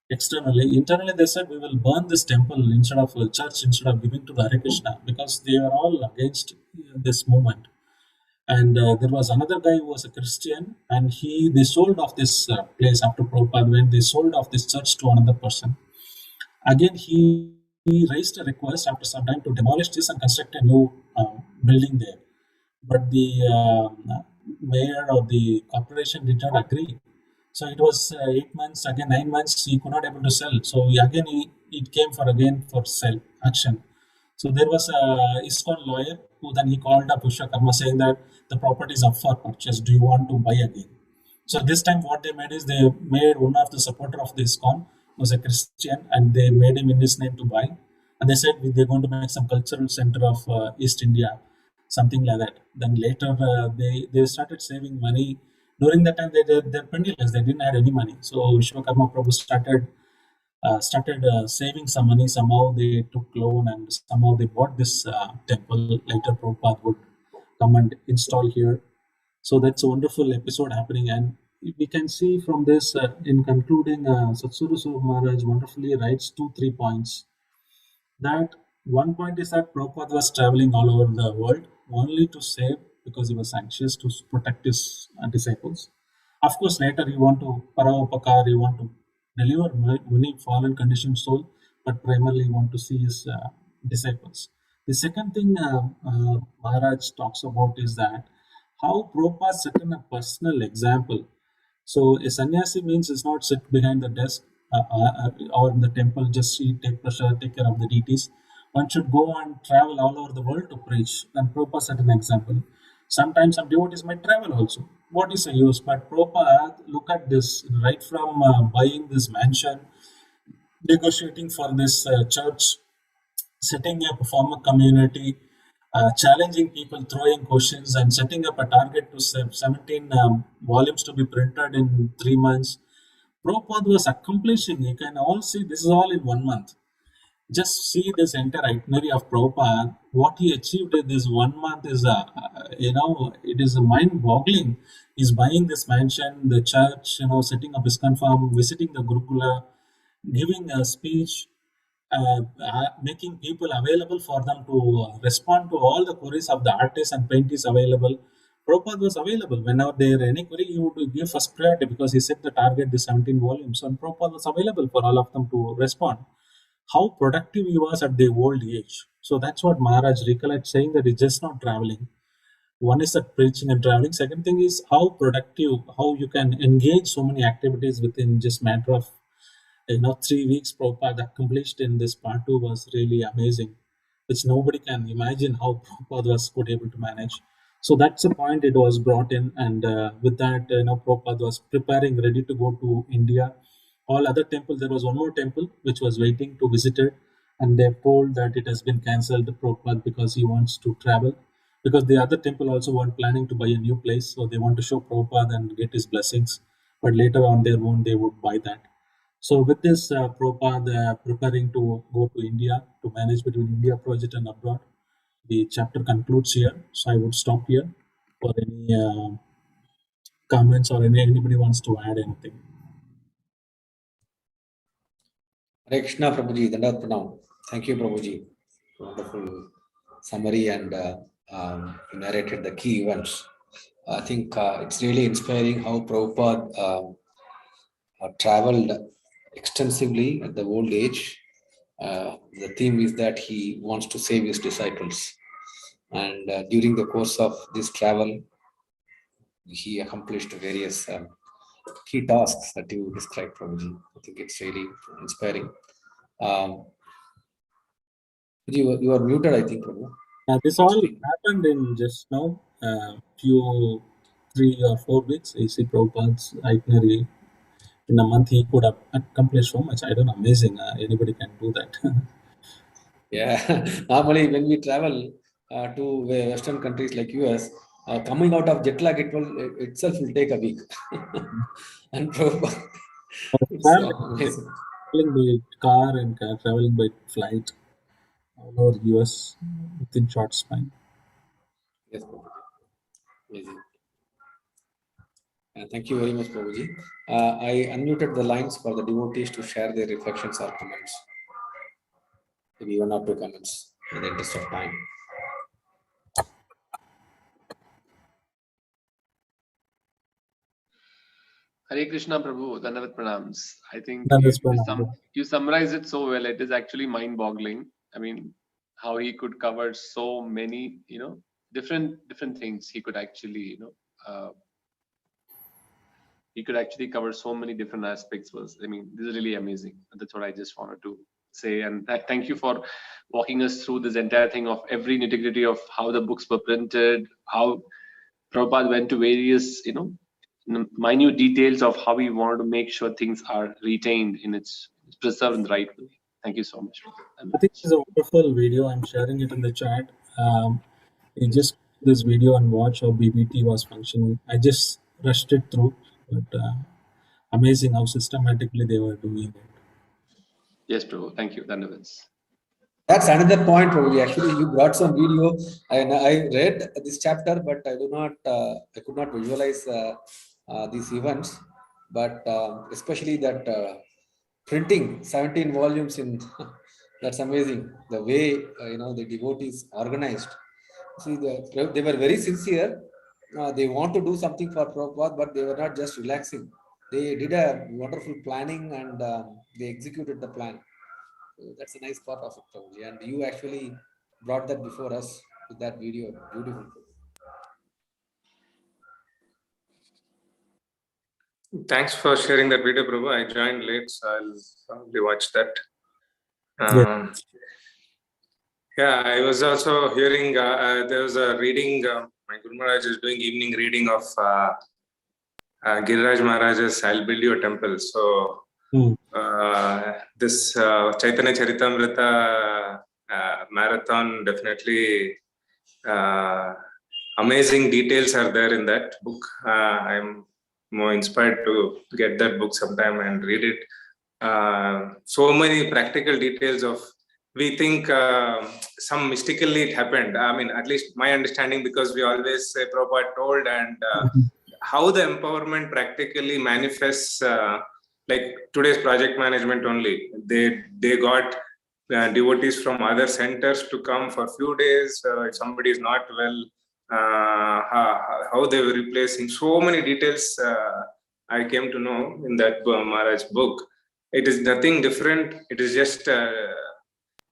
Externally, internally they said we will burn this temple instead of a church, instead of giving to the Hare Krishna, because they are all against this movement. And there was another guy who was a Christian, and they sold off this place after Prabhupada when they sold off this church to another person. Again, he raised a request after some time to demolish this and construct a new building there. But the mayor or the corporation did not agree. So it was 8 months, again 9 months, he could not able to sell. So it came for sell action. So there was a ISKCON lawyer who then he called up Vishwakarma saying that the property is up for purchase. Do you want to buy again? So this time what they made is they made one of the supporter of the ISKCON was a Christian, and they made him in his name to buy. And they said they're going to make some cultural center of East India, something like that. Then later they started saving money. During that time they're penniless, they didn't have any money. So Vishwakarma Prabhu started saving some money. Somehow they took loan and somehow they bought this temple. Later Prabhupada would come and install here. So that's a wonderful episode happening, and we can see from this in concluding, Satsuru Swarup Maharaj wonderfully writes 2-3 points. That one point is that Prabhupada was traveling all over the world only to save, because he was anxious to protect his disciples. Of course, later he want to paravapakar, he want to deliver many fallen conditioned soul, but primarily he want to see his disciples. The second thing Maharaj talks about is that how Prabhupada set in a personal example. So a sannyasi means is not sit behind the desk or in the temple, just eat, take prasad, take care of the deities. One should go and travel all over the world to preach. And Prabhupada set an example. Sometimes some devotees might travel also. What is the use? But Prabhupada, look at this, right from buying this mansion, negotiating for this church, setting up a farmer community, challenging people, throwing questions, and setting up a target to 17 volumes to be printed in 3 months. Prabhupada was accomplishing. You can all see this is all in 1 month. Just see this entire itinerary of Prabhupada. What he achieved in this 1 month is, it is mind-boggling. He's buying this mansion, the church, setting up his farm, visiting the Gurukula, giving a speech, making people available for them to respond to all the queries of the artists and painters available. Prabhupada was available. Whenever there any query, he would give first priority because he set the target, the 17 volumes, and Prabhupada was available for all of them to respond. how productive he was at the old age. So that's what Maharaj recollects, saying that it's just not traveling. One is that preaching and traveling. Second thing is how productive, how you can engage so many activities within just matter of 3 weeks. Prabhupada accomplished in this part 2 was really amazing, which nobody can imagine how Prabhupada was could able to manage. So that's the point it was brought in, and with that, Prabhupada was preparing, ready to go to India. All other temples, there was one more temple which was waiting to visit it, and they're told that it has been cancelled, Prabhupada, because he wants to travel. Because the other temple also weren't planning to buy a new place, so they want to show Prabhupada and get his blessings. But later on their own, they would buy that. So with this, Prabhupada preparing to go to India to manage between India project and abroad. The chapter concludes here, so I would stop here for any comments or anybody wants to add anything. Hare Krishna, Prabhuji. Dandavat Pranam. Thank you, Prabhuji. Wonderful summary, and you narrated the key events. I think it's really inspiring how Prabhupada traveled extensively at the old age. The theme is that he wants to save his disciples. And during the course of this travel, he accomplished various key tasks that you described, Prabhuji. I think it's really inspiring. You are muted, I think, Prabhu. This all happened in just now, few 3 or 4 weeks. You see Prabhupada's itinerary. In a month, he could have accomplished so much. I don't know, amazing. Anybody can do that. Yeah, normally when we travel to Western countries like US, coming out of jet lag, itself will take a week. And Prabhupada, it's amazing. Traveling by car and traveling by flight all over US within short span. Yes, Prabhuji. Amazing. Thank you very much, Prabhuji. I unmuted the lines for the devotees to share their reflections or comments. Maybe 1 or 2 comments in the interest of time. Hare Krishna, Prabhu. Dandavat Pranams. I think Pranam. you summarized it so well. It is actually mind-boggling. I mean, how he could cover so many, different things. He could actually, he could actually cover so many different aspects. This is really amazing. That's what I just wanted to say. And thank you for walking us through this entire thing of every nitty-gritty of how the books were printed, how Prabhupada went to various, minute details of how we wanted to make sure things are retained in its preserved in the right way. Thank you so much. I think it's a wonderful video. I'm sharing it in the chat. You just this video and watch how BBT was functioning. I just rushed it through, but amazing how systematically they were doing it. Yes, Prabhu. Thank you. Dandavats. That's another point, Prabhuji. Actually, you brought some video. I read this chapter, but I could not visualize these events. But especially that printing 17 volumes in that's amazing. The way the devotees organized. See, they were very sincere. They want to do something for Prabhupada, but they were not just relaxing. They did a wonderful planning, and they executed the plan. So that's a nice part of it, Prabhuji. And you actually brought that before us with that video. Beautiful. Thanks for sharing that video, Prabhu. I joined late, so I'll probably watch that. Yeah, I was also hearing, there was a reading, my Guru Maharaj is doing evening reading of Giriraj Maharaj's I'll Build You a Temple. So this Chaitanya Charitamrita marathon, definitely amazing details are there in that book. I'm more inspired to get that book sometime and read it. So many practical details of, we think some mystically it happened. I mean, at least my understanding, because we always say Prabhupada told, and how the empowerment practically manifests, like today's project management only. They got devotees from other centers to come for a few days. If somebody is not well, how they were replacing. So many details I came to know in that Maharaj book. it is nothing different. It is just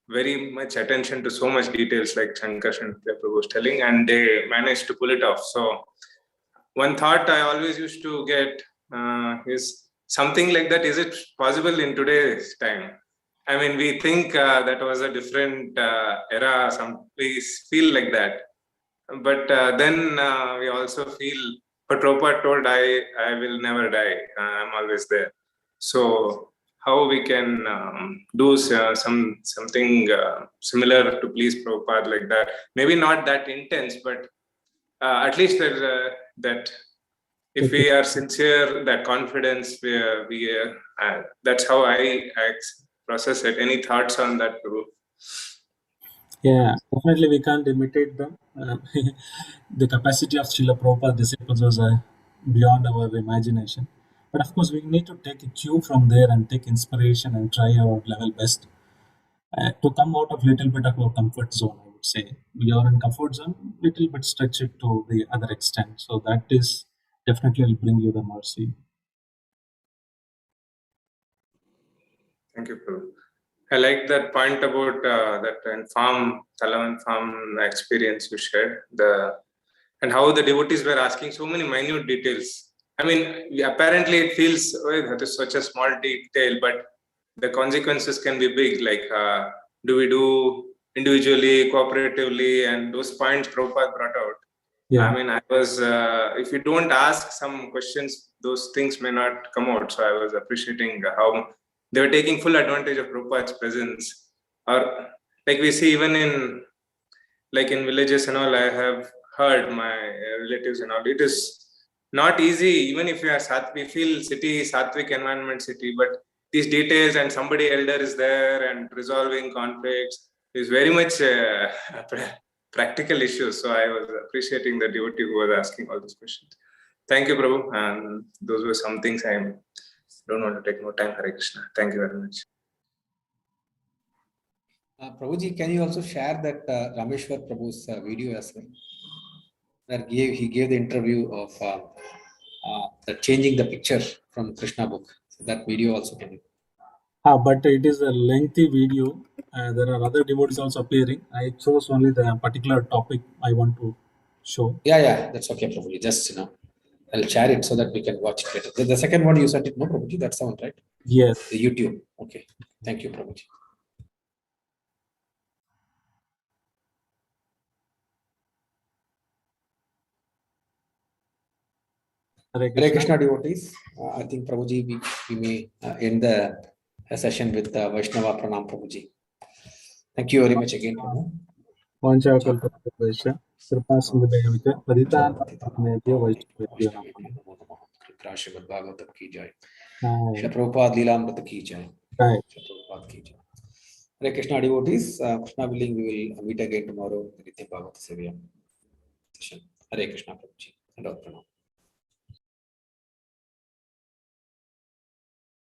very much attention to so much details, like Shankar Prabhu was telling, and they managed to pull it off. So one thought I always used to get is something like that. Is it possible in today's time? I mean, we think that was a different era. Some please feel like that, but then we also feel. But Prabhupada told, "I will never die. I'm always there." So how we can do something similar to please Prabhupada like that? Maybe not that intense, but at least that if we are sincere, that confidence, that's how I process it. Any thoughts on that, Prabhu? Yeah, definitely we can't imitate them. The capacity of Srila Prabhupada disciples was beyond our imagination. But of course, we need to take a cue from there and take inspiration and try our level best to come out of little bit of our comfort zone. I would say we are in comfort zone, little bit stretch it to the other extent. So that is definitely will bring you the mercy. Thank you, Prabhu. I like that point about that Talavan farm experience you shared, and how the devotees were asking so many minute details. I mean, apparently it feels that is such a small detail, but the consequences can be big. Like, do we do individually, cooperatively, and those points Prabhupada brought out. Yeah. I mean, I was, if you don't ask some questions, those things may not come out. So I was appreciating how they were taking full advantage of Prabhupada's presence. Or like we see even in villages and all, I have heard my relatives and all, it is not easy. Even if you are we feel city, Sattvic environment city, but these details and somebody elder is there and resolving conflicts is very much practical issues. So I was appreciating the devotee who was asking all those questions. Thank you, Prabhu. And those were some things I don't want to take more time. Hare Krishna. Thank you very much. Prabhuji, can you also share that Rameshwar Prabhu's video as well? Where he gave the interview of changing the picture from Krishna book. So that video also can. But it is a lengthy video. There are other devotees also appearing. I chose only the particular topic I want to show. Yeah, that's okay, Prabhuji. Just I'll share it so that we can watch it later. The second one you sent it, no, Prabhuji? That's the one, right? Yes. The YouTube. Okay. Thank you, Prabhuji. Hare Krishna devotees. I think Prabhuji, we may end the session with Vaishnava Pranam, Prabhuji. Thank you very much again, Prabhu. Srimad Bhagavatam ki jai. Srila Prabhupada lilamritha ki jai. Srila Prabhupada ki jai. Hare Krishna devotees. Krishna willing, we will meet again tomorrow in the Nityam Bhagavata Sevya session. Hare Krishna Prabhuji. And Pranam.